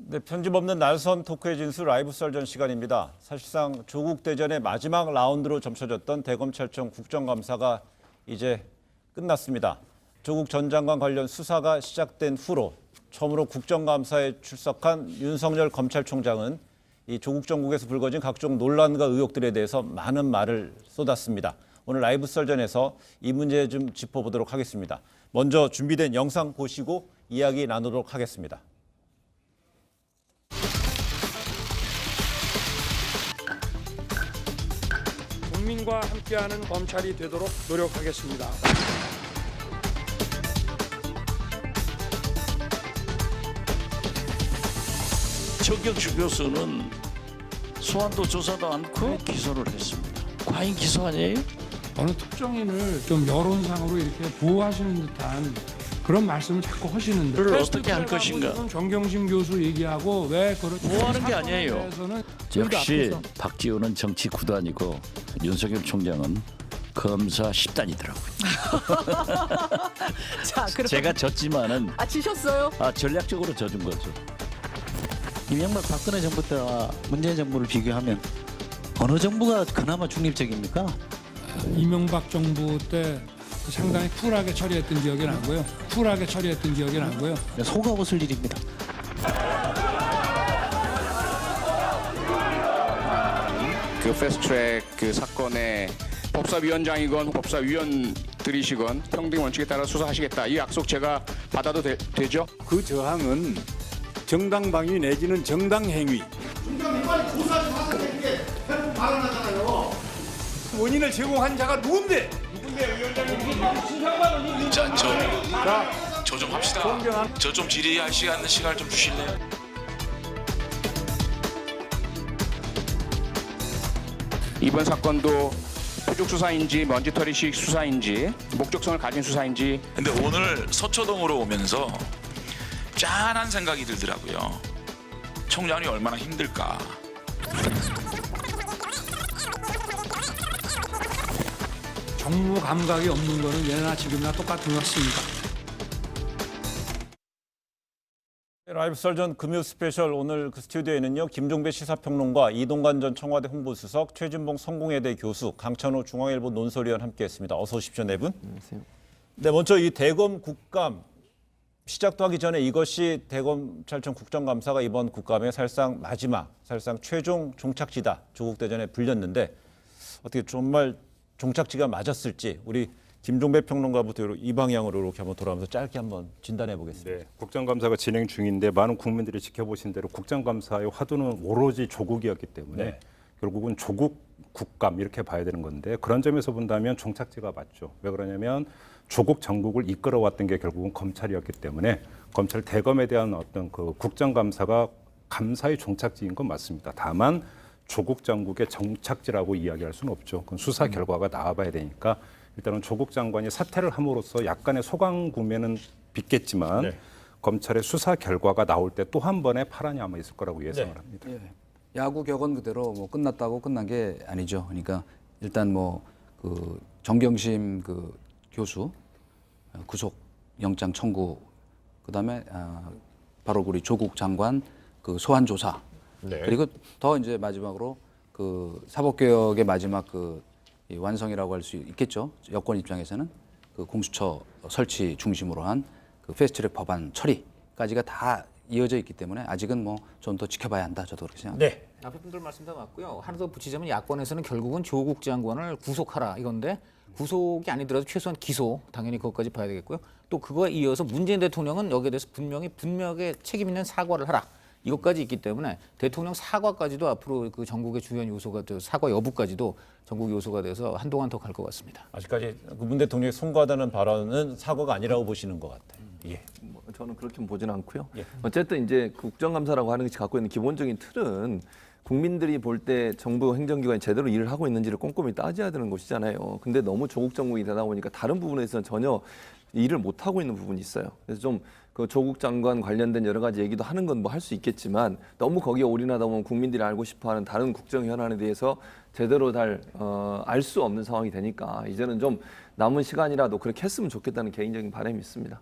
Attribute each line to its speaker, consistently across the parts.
Speaker 1: 네, 편집 없는 날선 토크의 진수 라이브 썰전 시간입니다. 사실상 조국 대전의 마지막 라운드로 점쳐졌던 대검찰청 국정감사가 이제 끝났습니다. 조국 전 장관 관련 수사가 시작된 후로 처음으로 국정감사에 출석한 윤석열 검찰총장은 이 조국 정국에서 불거진 각종 논란과 의혹들에 대해서 많은 말을 쏟았습니다. 오늘 라이브 썰전에서 이 문제 좀 짚어보도록 하겠습니다. 먼저 준비된 영상 보시고 이야기 나누도록 하겠습니다.
Speaker 2: 국민과 함께하는 검찰이 되도록 노력하겠습니다.
Speaker 3: 정경주 교수는 소환도 조사도 않고 기소를 했습니다. 과잉 기소 아니에요?
Speaker 2: 어느 특정인을 좀 여론상으로 이렇게 보호하시는 듯한 그런 말씀을 자꾸 하시는데
Speaker 3: 그걸 어떻게 할 것인가?
Speaker 2: 정경심 교수 얘기하고 왜 그런
Speaker 3: 보호하는 게 아니에요. 역시 박지원은 정치 9단이고 윤석열 총장은 검사 10단이더라고요.
Speaker 4: 자, 그럼
Speaker 3: 제가 졌지만은
Speaker 4: 지셨어요?
Speaker 3: 전략적으로 져준 거죠.
Speaker 5: 이명박 박근혜 정부 때와 문재인 정부를 비교하면 어느 정부가 그나마 중립적입니까?
Speaker 2: 이명박 정부 때 상당히 쿨하게 처리했던 기억이 나고요.
Speaker 5: 속아 웃을 일입니다.
Speaker 6: 그 패스트트랙 그 사건의 법사위원장이건 법사위원들이시건 평등 원칙에 따라 수사하시겠다. 이 약속 제가 받아도 되죠?
Speaker 7: 그 저항은 정당 방위 내지는 정당 행위. 원인을 제공한 자가 누군데?
Speaker 8: 저 좀 합시다. 저 좀 질의할 시간을 좀 주실래요?
Speaker 6: 이번 사건도 표적 수사인지 먼지털이식 수사인지 목적성을 가진 수사인지.
Speaker 8: 근데 오늘 서초동으로 오면서 짠한 생각이 들더라고요. 총장이 얼마나 힘들까.
Speaker 2: 정무 감각이 없는 거는 예나 지금이나 똑같은 것 같습니다.
Speaker 1: 라이브 썰전 금요 스페셜 오늘 그 스튜디오에는요 김종배 시사평론가, 이동관 전 청와대 홍보수석, 최진봉 성공회대 교수, 강찬호 중앙일보 논설위원 함께했습니다. 어서 오십시오 네 분. 안녕하세요. 네, 먼저 이 대검 국감 시작도 하기 전에 이것이 대검찰청 국정감사가 이번 국감의 사실상 최종 종착지다, 조국 대전에 불렸는데 어떻게 정말 종착지가 맞았을지 우리 김종배 평론가부터 이 방향으로 이렇게 한번 돌아가면서 짧게 한번 진단해 보겠습니다.
Speaker 9: 네, 국정감사가 진행 중인데 많은 국민들이 지켜보신 대로 국정감사의 화두는 오로지 조국이었기 때문에
Speaker 1: 네.
Speaker 9: 결국은 조국 국감 이렇게 봐야 되는 건데 그런 점에서 본다면 종착지가 맞죠. 왜 그러냐면 조국 정국을 이끌어왔던 게 결국은 검찰이었기 때문에 검찰 대검에 대한 어떤 그 국정감사가 감사의 종착지인 건 맞습니다. 다만 조국 정국의 정착지라고 이야기할 수는 없죠. 그건 수사 결과가 나와봐야 되니까 일단은 조국 장관이 사퇴를 함으로써 약간의 소강구매는 빚겠지만
Speaker 1: 네.
Speaker 9: 검찰의 수사 결과가 나올 때 또 한 번의 파란이 아마 있을 거라고 예상을 합니다.
Speaker 10: 예. 야구 격언 그대로 뭐 끝났다고 끝난 게 아니죠. 그러니까 일단 뭐 그 정경심 그 교수 구속 영장 청구, 그다음에 바로 우리 조국 장관 그 소환 조사, 그리고 더 이제 마지막으로 그 사법개혁의 마지막 이 완성이라고 할 수 있겠죠. 여권 입장에서는 그 공수처 설치 중심으로 한 그 패스트트랙 법안 처리까지가 다 이어져 있기 때문에 아직은 뭐 좀 더 지켜봐야 한다. 저도 그렇게 생각합니다.
Speaker 1: 네.
Speaker 4: 앞에 분들 말씀도 맞고요. 하나 더 붙이자면 야권에서는 결국은 조국 장관을 구속하라 이건데 구속이 아니더라도 최소한 기소, 당연히 그것까지 봐야 되겠고요. 또 그거에 이어서 문재인 대통령은 여기에 대해서 분명하게 책임 있는 사과를 하라. 이것까지 있기 때문에 대통령 사과까지도 앞으로 그 전국의 주요한 요소가 돼, 사과 여부까지도 전국 요소가 돼서 한동안 더 갈 것 같습니다.
Speaker 1: 아직까지 문 대통령이 송구하다는 발언은 사과가 아니라고 보시는 것 같아요. 예.
Speaker 11: 저는 그렇게 보지는 않고요.
Speaker 1: 예.
Speaker 11: 어쨌든 이제 국정감사라고 하는 것이 갖고 있는 기본적인 틀은 국민들이 볼 때 정부 행정기관이 제대로 일을 하고 있는지를 꼼꼼히 따져야 되는 것이잖아요. 근데 너무 조국 정국이 되다 보니까 다른 부분에서는 전혀 일을 못 하고 있는 부분이 있어요. 그래서 좀 그 조국 장관 관련된 여러 가지 얘기도 하는 건 뭐 할 수 있겠지만 너무 거기에 올인하다 보면 국민들이 알고 싶어하는 다른 국정 현안에 대해서 제대로 알 수 없는 상황이 되니까 이제는 좀 남은 시간이라도 그렇게 했으면 좋겠다는 개인적인 바람이 있습니다.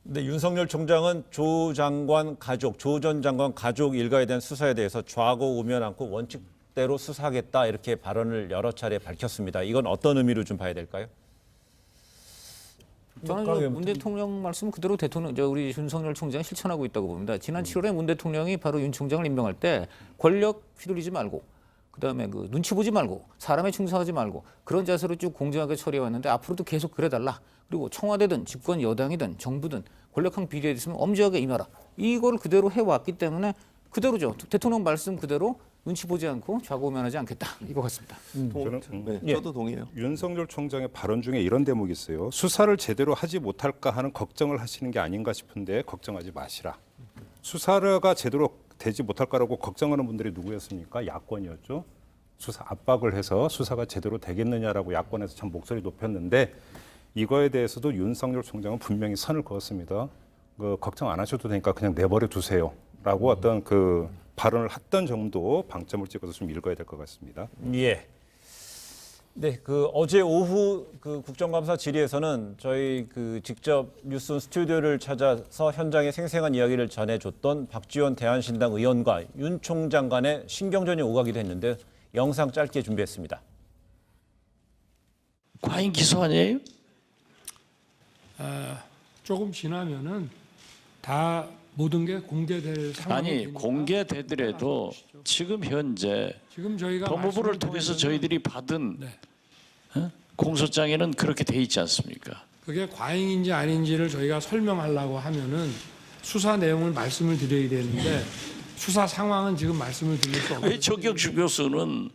Speaker 1: 근데 윤석열 총장은 조 장관 가족, 조 전 장관 가족 일가에 대한 수사에 대해서 좌고 우면 않고 원칙대로 수사하겠다 이렇게 발언을 여러 차례 밝혔습니다. 이건 어떤 의미로 좀 봐야 될까요?
Speaker 4: 저는 문 대통령 말씀 그대로 우리 윤석열 총장이 실천하고 있다고 봅니다. 지난 7월에 문 대통령이 바로 윤 총장을 임명할 때 권력 휘둘리지 말고 그다음에 그 눈치 보지 말고 사람에 충성하지 말고 그런 자세로 쭉 공정하게 처리해 왔는데 앞으로도 계속 그래달라. 그리고 청와대든 집권 여당이든 정부든 권력형 비리에 있으면 엄중하게 임하라. 이걸 그대로 해왔기 때문에 그대로죠. 대통령 말씀 그대로 눈치 보지 않고 좌고우면하지 않겠다. 이거 같습니다.
Speaker 11: 네, 저도 동의해요.
Speaker 9: 윤석열 총장의 발언 중에 이런 대목이 있어요. 수사를 제대로 하지 못할까 하는 걱정을 하시는 게 아닌가 싶은데 걱정하지 마시라. 수사가 제대로 되지 못할까라고 걱정하는 분들이 누구였습니까? 야권이었죠. 수사 압박을 해서 수사가 제대로 되겠느냐라고 야권에서 참 목소리 높였는데 이거에 대해서도 윤석열 총장은 분명히 선을 그었습니다. 걱정 안 하셔도 되니까 그냥 내버려 두세요라고 어떤 그 발언을 했던 정도 방점을 찍어서 좀 읽어야 될 것 같습니다.
Speaker 1: 예. 네, 그 어제 오후 그 국정감사 질의에서는 저희 그 직접 뉴스온 스튜디오를 찾아서 현장의 생생한 이야기를 전해줬던 박지원 대한신당 의원과 윤 총장 간의 신경전이 오가기도 했는데 영상 짧게 준비했습니다.
Speaker 3: 과잉 기소 아니에요?
Speaker 2: 조금 지나면은 다 모든 게 공개될 상황이
Speaker 3: 아니 공개되더라도 지금 현재
Speaker 2: 지금 저희가
Speaker 3: 법무부를
Speaker 2: 말씀을
Speaker 3: 통해서
Speaker 2: 드리면은
Speaker 3: 저희들이 받은
Speaker 2: 네.
Speaker 3: 공소장에는 그렇게 돼 있지 않습니까?
Speaker 2: 그게 과잉인지 아닌지를 저희가 설명하려고 하면은 수사 내용을 말씀을 드려야 되는데 수사 상황은 지금 말씀을 드릴 수 없어요.
Speaker 3: 왜 정경심 교수는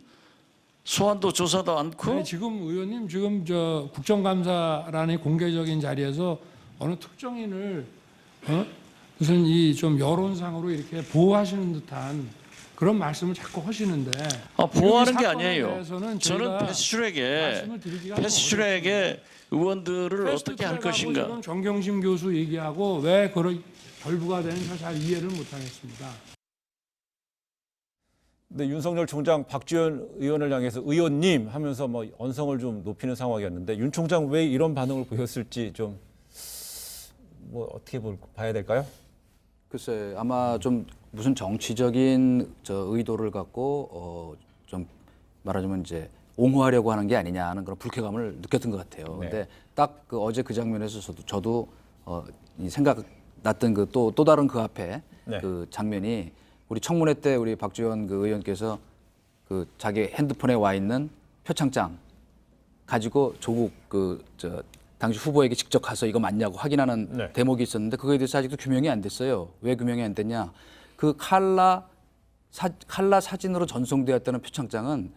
Speaker 3: 소환도 조사도 않고
Speaker 2: 아니, 지금 의원님 지금 저 국정감사라는 공개적인 자리에서 어느 특정인을 무슨 이 좀 여론상으로 이렇게 보호하시는 듯한 그런 말씀을 자꾸 하시는데
Speaker 3: 보호하는 게
Speaker 2: 이 사건에
Speaker 3: 아니에요.
Speaker 2: 대해서는
Speaker 3: 저는
Speaker 2: 저희가
Speaker 3: 패스트트랙에
Speaker 2: 말씀을 드리기가
Speaker 3: 패스트트랙에 의원들을 어떻게 할
Speaker 2: 패스트트랙하고
Speaker 3: 것인가?
Speaker 2: 지금 정경심 교수 얘기하고 왜 그런 결부가 되는지 잘 이해를 못하겠습니다.
Speaker 1: 근데 윤석열 총장 박지원 의원을 향해서 의원님 하면서 뭐 언성을 좀 높이는 상황이었는데 윤 총장 왜 이런 반응을 보였을지 좀 뭐 어떻게 봐야 될까요?
Speaker 10: 글쎄 아마 좀 무슨 정치적인 의도를 갖고 좀 말하자면 이제 옹호하려고 하는 게 아니냐 하는 그런 불쾌감을 느꼈던 것 같아요.
Speaker 1: 네.
Speaker 10: 근데 딱 그 어제 그 장면에서 저도 이 생각 났던 그 또 다른 그 앞에
Speaker 1: 네.
Speaker 10: 그 장면이 우리 청문회 때 우리 박지원 그 의원께서 그 자기 핸드폰에 와 있는 표창장 가지고 조국 당시 후보에게 직접 가서 이거 맞냐고 확인하는
Speaker 1: 네.
Speaker 10: 대목이 있었는데 그거에 대해서 아직도 규명이 안 됐어요. 왜 규명이 안 됐냐? 그 칼라 사진으로 전송되었다는 표창장은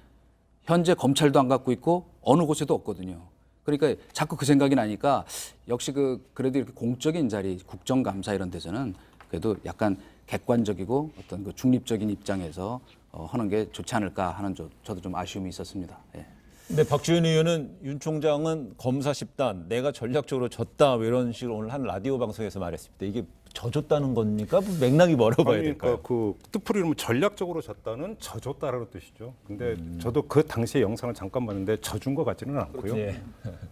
Speaker 10: 현재 검찰도 안 갖고 있고 어느 곳에도 없거든요. 그러니까 자꾸 그 생각이 나니까 역시 그래도 이렇게 공적인 자리, 국정감사 이런 데서는 그래도 약간 객관적이고 어떤 그 중립적인 입장에서 하는 게 좋지 않을까 하는 저도 좀 아쉬움이 있었습니다. 예.
Speaker 1: 근데 박지원 의원은 윤 총장은 검사 집단, 내가 전략적으로 졌다 이런 식으로 오늘 한 라디오 방송에서 말했습니다. 이게 져줬다는 겁니까? 맥락이 뭐라고 봐야 될까요?
Speaker 9: 그러니까 그 뜻풀이는 전략적으로 졌다는 져줬다라는 뜻이죠. 근데 저도 그 당시에 영상을 잠깐 봤는데 져준 것 같지는 않고요.
Speaker 1: 예.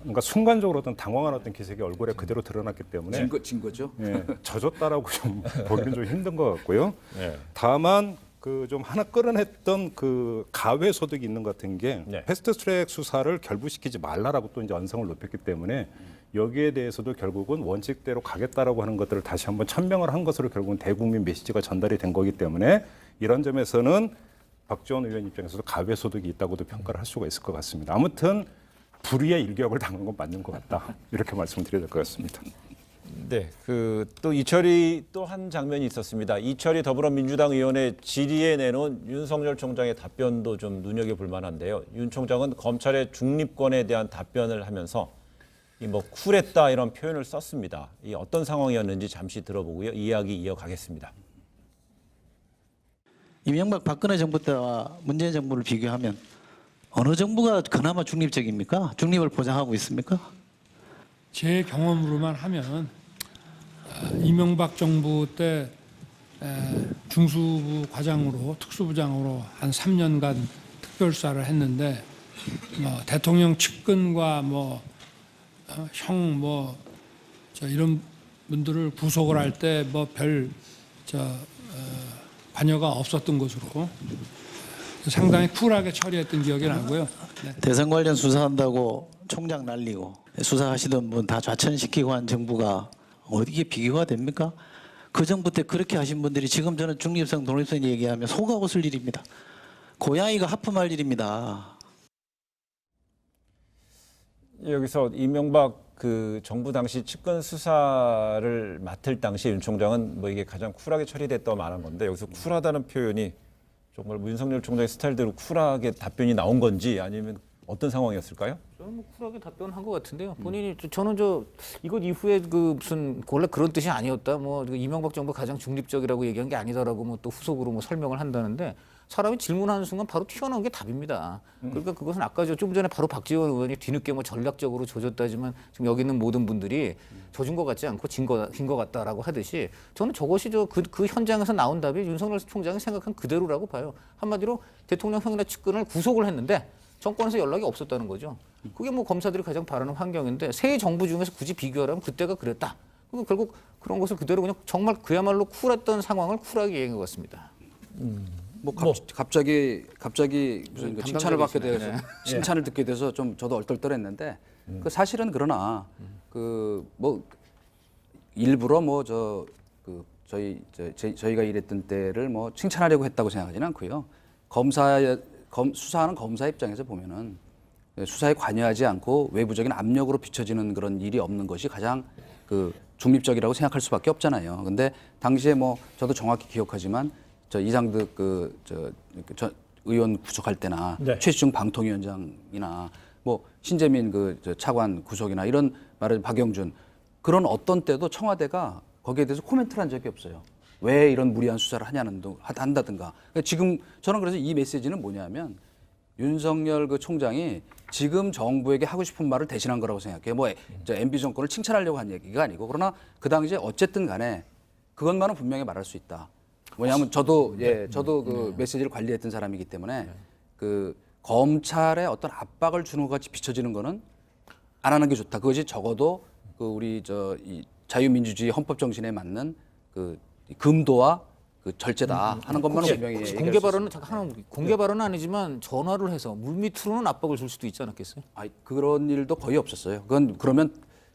Speaker 9: 그러니까 순간적으로 어떤 당황한 어떤 기색이 얼굴에 그대로 드러났기 때문에
Speaker 10: 진 거죠?
Speaker 9: 예, 져줬다라고 좀 보기는 좀 힘든 것 같고요.
Speaker 1: 예.
Speaker 9: 다만 그 좀 하나 끌어냈던 그 가외 소득이 있는 것 같은 게
Speaker 1: 네.
Speaker 9: 패스트트랙 수사를 결부시키지 말라라고 또 이제 언성을 높였기 때문에 여기에 대해서도 결국은 원칙대로 가겠다라고 하는 것들을 다시 한번 천명을 한 것으로 결국은 대국민 메시지가 전달이 된 거기 때문에 이런 점에서는 박지원 의원 입장에서도 가외 소득이 있다고도 평가를 할 수가 있을 것 같습니다. 아무튼 불의의 일격을 당한 건 맞는 것 같다 이렇게 말씀드려야 될 것 같습니다.
Speaker 1: 네, 그 또 이철이 또 한 장면이 있었습니다. 이철이 더불어민주당 의원의 질의에 내놓은 윤석열 총장의 답변도 좀 눈여겨볼 만한데요. 윤 총장은 검찰의 중립권에 대한 답변을 하면서 이 뭐 쿨했다 이런 표현을 썼습니다. 이 어떤 상황이었는지 잠시 들어보고요. 이야기 이어가겠습니다.
Speaker 5: 이명박 박근혜 정부 때와 문재인 정부를 비교하면 어느 정부가 그나마 중립적입니까? 중립을 보장하고 있습니까?
Speaker 2: 제 경험으로만 하면 이명박 정부 때 중수부 과장으로 특수부장으로 한 3년간 특별수사를 했는데 대통령 측근과 이런 분들을 구속을 할 때 뭐 별 관여가 없었던 것으로 상당히 쿨하게 처리했던 기억이 나고요. 네.
Speaker 5: 대선 관련 수사한다고 총장 날리고 수사하시던 분 다 좌천시키고 한 정부가 어디게 비교가 됩니까? 그 정부 때 그렇게 하신 분들이 지금 저는 중립성, 독립성 얘기하면 속하고 쓸 일입니다. 고양이가 하품할 일입니다.
Speaker 1: 여기서 이명박 그 정부 당시 측근 수사를 맡을 당시 윤 총장은 뭐 이게 가장 쿨하게 처리됐다고 말한 건데 여기서 쿨하다는 표현이 정말 윤석열 총장의 스타일대로 쿨하게 답변이 나온 건지 아니면 어떤 상황이었을까요?
Speaker 4: 저는 뭐 쿨하게 답변한 것 같은데요. 본인이 저는 이것 이후에 그 무슨 원래 그런 뜻이 아니었다. 뭐 이명박 정부 가장 중립적이라고 얘기한 게 아니다라고 뭐 또 후속으로 뭐 설명을 한다는데 사람이 질문하는 순간 바로 튀어나온 게 답입니다. 그러니까 그것은 아까 좀 전에 바로 박지원 의원이 뒤늦게 뭐 전략적으로 조졌다지만 지금 여기 있는 모든 분들이 조준 것 같지 않고 진 것 같다라고 하듯이 저는 저것이 그 현장에서 나온 답이 윤석열 총장이 생각한 그대로라고 봐요. 한마디로 대통령 형이나 측근을 구속을 했는데 정권에서 연락이 없었다는 거죠. 그게 뭐 검사들이 가장 바라는 환경인데 새 정부 중에서 굳이 비교하라면 그때가 그랬다. 그리고 결국 그런 것을 그대로 그냥 정말 그야말로 쿨했던 상황을 쿨하게 얘기한 것 같습니다.
Speaker 10: 갑자기 무슨 그 칭찬을 받게 돼서
Speaker 4: 네.
Speaker 10: 칭찬을 듣게 돼서 좀 저도 얼떨떨했는데 그 사실은 그러나 그 뭐 일부러 뭐 저희가 일했던 때를 뭐 칭찬하려고 했다고 생각하지는 않고요. 수사하는 검사 입장에서 보면은 수사에 관여하지 않고 외부적인 압력으로 비춰지는 그런 일이 없는 것이 가장 그 중립적이라고 생각할 수밖에 없잖아요. 근데 당시에 뭐 저도 정확히 기억하지만 저 이상득 저 의원 구속할 때나
Speaker 1: 네.
Speaker 10: 최시중 방통위원장이나 뭐 신재민 저 차관 구속이나 이런 말을 박영준 그런 어떤 때도 청와대가 거기에 대해서 코멘트를 한 적이 없어요. 왜 이런 무리한 수사를 한다든가. 그러니까 지금 저는 그래서 이 메시지는 뭐냐면 윤석열 그 총장이 지금 정부에게 하고 싶은 말을 대신한 거라고 생각해요. 뭐 저 MB 정권을 칭찬하려고 한 얘기가 아니고 그러나 그 당시에 어쨌든 간에 그것만은 분명히 말할 수 있다. 뭐냐면 저도 그 메시지를 관리했던 사람이기 때문에 그 검찰에 어떤 압박을 주는 것 같이 비춰지는 거는 안 하는 게 좋다. 그것이 적어도 그 우리 이 자유민주주의 헌법 정신에 맞는 그 금도와 그 절제다 하는 것만은 분명히
Speaker 4: 혹시
Speaker 10: 얘기할
Speaker 4: 공개
Speaker 10: 수
Speaker 4: 발언은
Speaker 10: 있습니다.
Speaker 4: 잠깐 하나 공개 발언은 아니지만 전화를 해서 물밑으로는 압박을 줄 수도 있지 않았겠어요?
Speaker 10: 그런 일도 거의 없었어요. 그건 그러면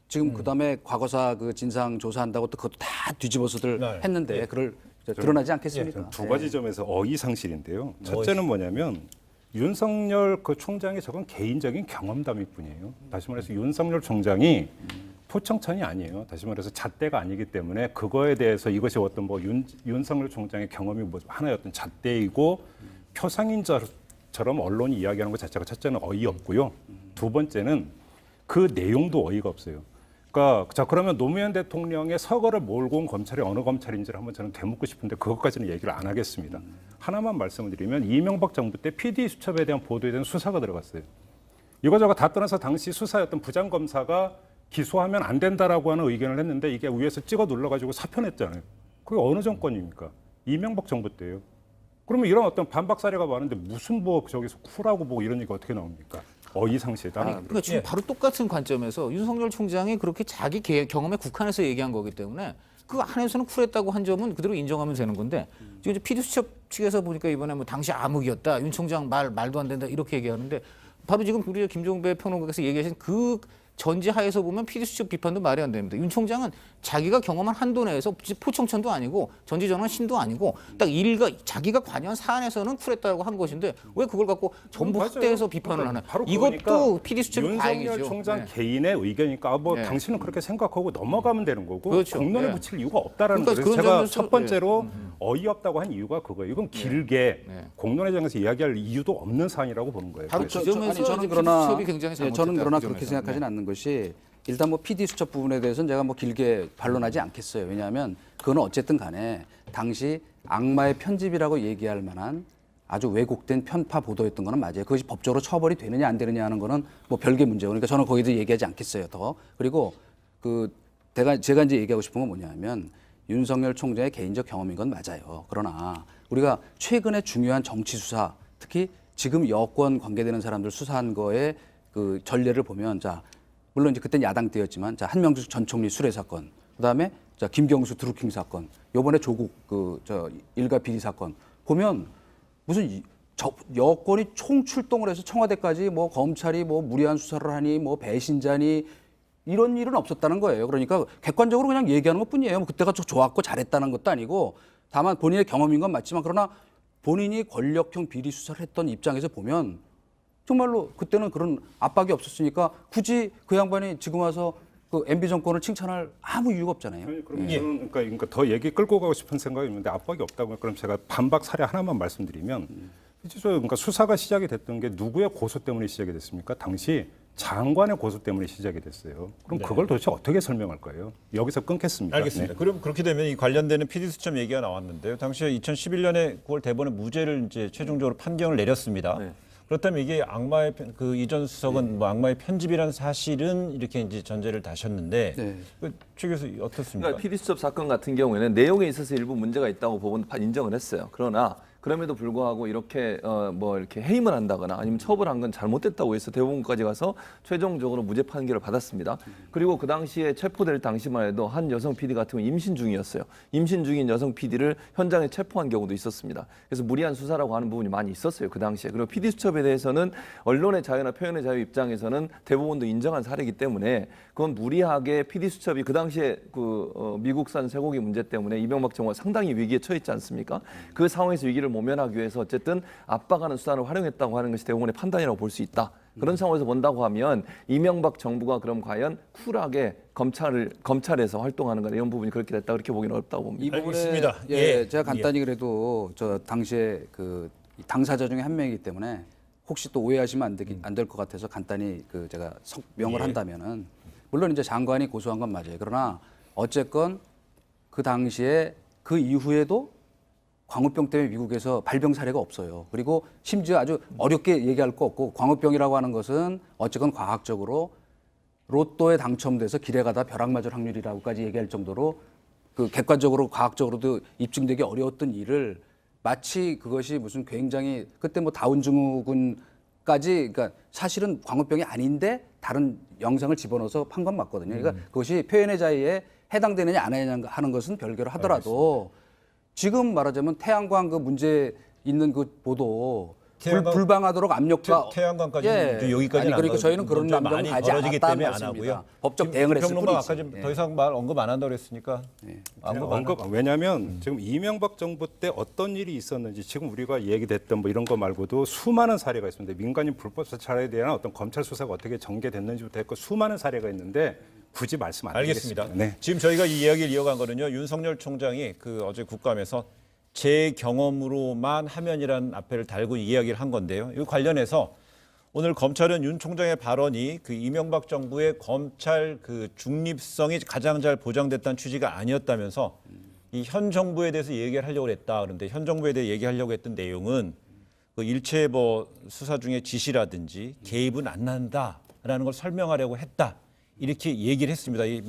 Speaker 10: 지금 그다음에 과거사 그 진상 조사한다고 또 그것도 다 뒤집어서들
Speaker 9: 네.
Speaker 10: 했는데 그걸 드러나지 않겠습니까?
Speaker 9: 두 가지 점에서 어이상실인데요. 첫째는 뭐냐면 윤석열 그 총장의 저건 개인적인 경험담일 뿐이에요. 다시 말해서 윤석열 총장이 포청천이 아니에요. 다시 말해서 잣대가 아니기 때문에 그거에 대해서 이것이 어떤 뭐 윤석열 총장의 경험이 뭐 하나의 어떤 잣대이고 표상인처럼 언론이 이야기하는 것 자체가 첫째는 어이없고요. 두 번째는 그 내용도 어이가 없어요. 그러니까 자 그러면 노무현 대통령의 서거를 몰고 온 검찰이 어느 검찰인지를 한번 저는 되묻고 싶은데 그것까지는 얘기를 안 하겠습니다. 하나만 말씀을 드리면 이명박 정부 때 PD 수첩에 대한 보도에 대한 수사가 들어갔어요. 이거저거 다 떠나서 당시 수사였던 부장검사가 기소하면 안 된다라고 하는 의견을 했는데 이게 위에서 찍어 눌러가지고 사표냈잖아요. 그게 어느 정권입니까? 이명박 정부 때예요. 그러면 이런 어떤 반박 사례가 많은데 무슨 뭐 저기서 쿨하고 뭐 이런 얘기가 어떻게 나옵니까? 어이상실이다.
Speaker 4: 그러니까 지금 바로 똑같은 관점에서 윤석열 총장이 그렇게 자기 경험에 국한해서 얘기한 거기 때문에 그 안에서는 쿨했다고 한 점은 그대로 인정하면 되는 건데 지금 이제 PD수첩 측에서 보니까 이번에 뭐 당시 암흑이었다, 윤 총장 말도 안 된다 이렇게 얘기하는데 바로 지금 우리 김종배 평론가께서 얘기하신 그 전제하에서 보면 PD수첩 비판도 말이 안 됩니다. 윤 총장은 자기가 경험한 한도 내에서 포청천도 아니고 전지전환 신도 아니고 딱 자기가 관여한 사안에서는 쿨했다고 한 것인데 왜 그걸 갖고 전부
Speaker 9: 맞아요.
Speaker 4: 확대해서 비판을 하나?
Speaker 9: 바로
Speaker 4: 이것도
Speaker 9: 그러니까
Speaker 4: PD수첩이
Speaker 9: 윤석열
Speaker 4: 다행이죠.
Speaker 9: 총장
Speaker 4: 네.
Speaker 9: 개인의 의견이니까 뭐
Speaker 4: 네.
Speaker 9: 당신은 그렇게 생각하고 넘어가면 되는 거고
Speaker 4: 그렇죠.
Speaker 9: 공론에
Speaker 4: 네.
Speaker 9: 붙일 이유가 없다라는
Speaker 4: 그러니까
Speaker 9: 거예요.
Speaker 4: 그런
Speaker 9: 제가
Speaker 4: 점에서-
Speaker 9: 첫 번째로 어이없다고 한 이유가 그거예요. 이건 길게
Speaker 4: 네.
Speaker 9: 공론회장에서 이야기할 이유도 없는 사안이라고 보는 거예요.
Speaker 4: 바로
Speaker 9: 그래서
Speaker 4: 그 점에서
Speaker 10: 저는
Speaker 4: 이제
Speaker 10: 그러나
Speaker 4: PD수첩이 굉장히 잘못했다.
Speaker 10: 저는 그러나
Speaker 4: 그
Speaker 10: 그렇게
Speaker 4: 점에서.
Speaker 10: 생각하지는 않는 것이 일단 뭐 PD 수첩 부분에 대해서는 제가 뭐 길게 반론하지 않겠어요. 왜냐하면 그거는 어쨌든 간에 당시 악마의 편집이라고 얘기할 만한 아주 왜곡된 편파 보도였던 거는 맞아요. 그것이 법적으로 처벌이 되느냐 안 되느냐 하는 거는 뭐 별개 문제고 그러니까 저는 거기도 얘기하지 않겠어요. 더 그리고 제가 이제 얘기하고 싶은 건 뭐냐면 윤석열 총장의 개인적 경험인 건 맞아요. 그러나 우리가 최근에 중요한 정치 수사 특히 지금 여권 관계되는 사람들 수사한 거에 그 전례를 보면 자 물론 이제 그때는 야당 때였지만 자 한명숙 전 총리 수뢰 사건 그다음에 자 김경수 드루킹 사건, 요번에 조국 일가 비리 사건 보면 무슨 여권이 총출동을 해서 청와대까지 뭐 검찰이 뭐 무리한 수사를 하니 뭐 배신자니 이런 일은 없었다는 거예요. 그러니까 객관적으로 그냥 얘기하는 것뿐이에요. 뭐 그때가 좋았고 잘했다는 것도 아니고 다만 본인의 경험인 건 맞지만 그러나 본인이 권력형 비리 수사를 했던 입장에서 보면 정말로 그때는 그런 압박이 없었으니까 굳이 그 양반이 지금 와서 그 MB 정권을 칭찬할 아무 이유가 없잖아요.
Speaker 9: 아니, 그럼 저는 그러니까 더 얘기 끌고 가고 싶은 생각이 있는데 압박이 없다고 그럼 제가 반박 사례 하나만 말씀드리면 그러니까 수사가 시작이 됐던 게 누구의 고소 때문에 시작이 됐습니까? 당시 장관의 고소 때문에 시작이 됐어요. 그럼 그걸 도대체 어떻게 설명할 거예요? 여기서 끊겠습니다.
Speaker 1: 알겠습니다.
Speaker 9: 네.
Speaker 1: 그럼 그렇게 되면 이 관련되는 PD 수첩 얘기가 나왔는데요. 당시에 2011년에 9월 대법원에 무죄를 이제 최종적으로 판결을 내렸습니다.
Speaker 11: 네.
Speaker 1: 그렇다면 이게 악마의 그 이전 수석은 뭐 악마의 편집이라는 사실은 이렇게 이제 전제를 다셨는데
Speaker 10: 네.
Speaker 1: 최 교수 어떻습니까?
Speaker 11: 그러니까 피디수첩 사건 같은 경우에는 내용에 있어서 일부 문제가 있다고 법원은 인정을 했어요. 그러나 그럼에도 불구하고 이렇게 뭐 이렇게 해임을 한다거나 아니면 처벌한 건 잘못됐다고 해서 대법원까지 가서 최종적으로 무죄 판결을 받았습니다. 그리고 그 당시에 체포될 당시만 해도 한 여성 PD 같은 경우 임신 중이었어요. 임신 중인 여성 PD를 현장에 체포한 경우도 있었습니다. 그래서 무리한 수사라고 하는 부분이 많이 있었어요. 그 당시에. 그리고 PD 수첩에 대해서는 언론의 자유나 표현의 자유 입장에서는 대법원도 인정한 사례이기 때문에 그건 무리하게 PD 수첩이 그 당시에 미국산 쇠고기 문제 때문에 이명박 정부가 상당히 위기에 처했지 않습니까? 그 상황에서 위기를 모면하기 위해서 어쨌든 압박하는 수단을 활용했다고 하는 것이 대법원의 판단이라고 볼 수 있다. 그런 상황에서 본다고 하면 이명박 정부가 그럼 과연 쿨하게 검찰에서 활동하는 거 이런 부분이 그렇게 됐다 그렇게 보기는 어렵다고 봅니다.
Speaker 10: 이 부분에
Speaker 1: 알겠습니다.
Speaker 10: 예, 제가 간단히 그래도 저 당시에 그 당사자 중에 한 명이기 때문에 혹시 또 오해하시면 안 될 것 같아서 간단히 그 제가 명을 한다면은 물론 이제 장관이 고소한 건 맞아요. 그러나 어쨌건 그 당시에 그 이후에도 광우병 때문에 미국에서 발병 사례가 없어요. 그리고 심지어 아주 어렵게 얘기할 거 없고 광우병이라고 하는 것은 어쨌건 과학적으로 로또에 당첨돼서 길에 가다 벼락 맞을 확률이라고까지 얘기할 정도로 그 객관적으로 과학적으로도 입증되기 어려웠던 일을 마치 그것이 무슨 굉장히 그때 뭐 다운 증후군까지 그러니까 사실은 광우병이 아닌데 다른 영상을 집어넣어서 판 건 맞거든요. 그러니까 그것이 표현의 자유에 해당되느냐 안 하느냐 하는 것은 별개로 하더라도 지금 말하자면 태양광 그 문제 있는 그 보도 불방하도록 압력과
Speaker 1: 태양광까지 여기까지는
Speaker 10: 아니 그러니까 저희는 그런
Speaker 1: 문제가
Speaker 10: 압력을
Speaker 1: 많이
Speaker 10: 가지
Speaker 1: 벌어지기
Speaker 10: 않았다는
Speaker 1: 때문에 안
Speaker 10: 말씀입니다.
Speaker 1: 하고요.
Speaker 10: 법적 대응을 했을
Speaker 1: 평론가
Speaker 10: 뿐이지.
Speaker 1: 아까 좀 더 이상 언급 안 한다고 그랬으니까
Speaker 9: 왜냐하면 지금 이명박 정부 때 어떤 일이 있었는지 지금 우리가 얘기됐던 뭐 이런 거 말고도 수많은 사례가 있습니다. 민간인 불법 사찰에 대한 어떤 검찰 수사가 어떻게 전개됐는지부터 했고 수많은 사례가 있는데 굳이 말씀 안
Speaker 1: 알겠습니다.
Speaker 9: 드리겠습니다. 네.
Speaker 1: 지금 저희가 이 이야기를 이어간 거는요. 윤석열 총장이 그 어제 국감에서 제 경험으로만 하면이라는 앞에를 달고 이야기를 한 건데요. 이 관련해서 오늘 검찰은 윤 총장의 발언이 그 이명박 정부의 검찰 그 중립성이 가장 잘 보장됐다는 취지가 아니었다면서 이 현 정부에 대해서 얘기를 하려고 했다. 그런데 현 정부에 대해 얘기하려고 했던 내용은 그 일체 뭐 수사 중에 지시라든지 개입은 안 난다라는 걸 설명하려고 했다. 이렇게 얘기를 했습니다. 이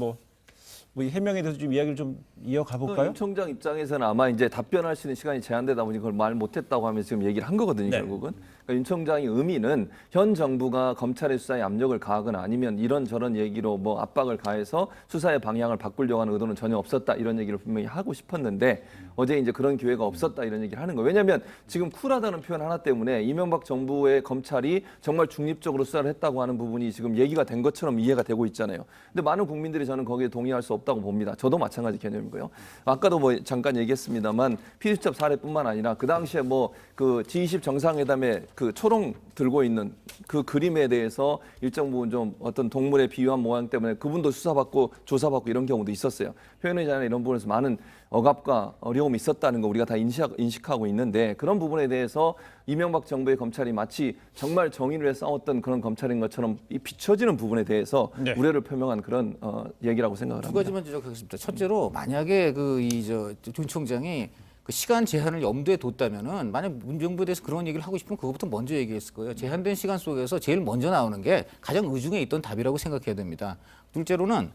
Speaker 1: 이 해명에 대해서 좀 이야기를 좀 이어가 볼까요?
Speaker 11: 윤 총장 입장에서는 아마 이제 답변할 수 있는 시간이 제한되다 보니 그걸 말 못했다고 하면서 지금 얘기를 한 거거든요.
Speaker 1: 네.
Speaker 11: 결국은. 그러니까 윤 총장의 의미는 현 정부가 검찰의 수사에 압력을 가하거나 아니면 이런저런 얘기로 뭐 압박을 가해서 수사의 방향을 바꾸려고 하는 의도는 전혀 없었다 이런 얘기를 분명히 하고 싶었는데 어제 이제 그런 기회가 없었다 이런 얘기를 하는 거예요. 왜냐하면 지금 쿨하다는 표현 하나 때문에 이명박 정부의 검찰이 정말 중립적으로 수사를 했다고 하는 부분이 지금 얘기가 된 것처럼 이해가 되고 있잖아요. 근데 많은 국민들이 저는 거기에 동의할 수 없다고 봅니다. 저도 마찬가지 개념이고요. 아까도 뭐 잠깐 얘기했습니다만 피디수첩 사례뿐만 아니라 그 당시에 뭐 그 G20 정상회담에 그 초롱 들고 있는 그 그림에 대해서 일정 부분 좀 어떤 동물의 비유한 모양 때문에 그분도 수사받고 조사받고 이런 경우도 있었어요. 표현의 자유나 이런 부분에서 많은 억압과 어려움이 있었다는 거 우리가 다 인식하고 있는데 그런 부분에 대해서 이명박 정부의 검찰이 마치 정말 정의를 위해 싸웠던 그런 검찰인 것처럼 비춰지는 부분에 대해서 우려를 표명한 그런 얘기라고 생각을 합니다.
Speaker 4: 두 가지만 지적하겠습니다. 첫째로 만약에 윤 총장이 그 시간 제한을 염두에 뒀다면은 만약 문정부에 대해서 그런 얘기를 하고 싶으면 그것부터 먼저 얘기했을 거예요. 제한된 시간 속에서 제일 먼저 나오는 게 가장 의중에 있던 답이라고 생각해야 됩니다. 둘째로는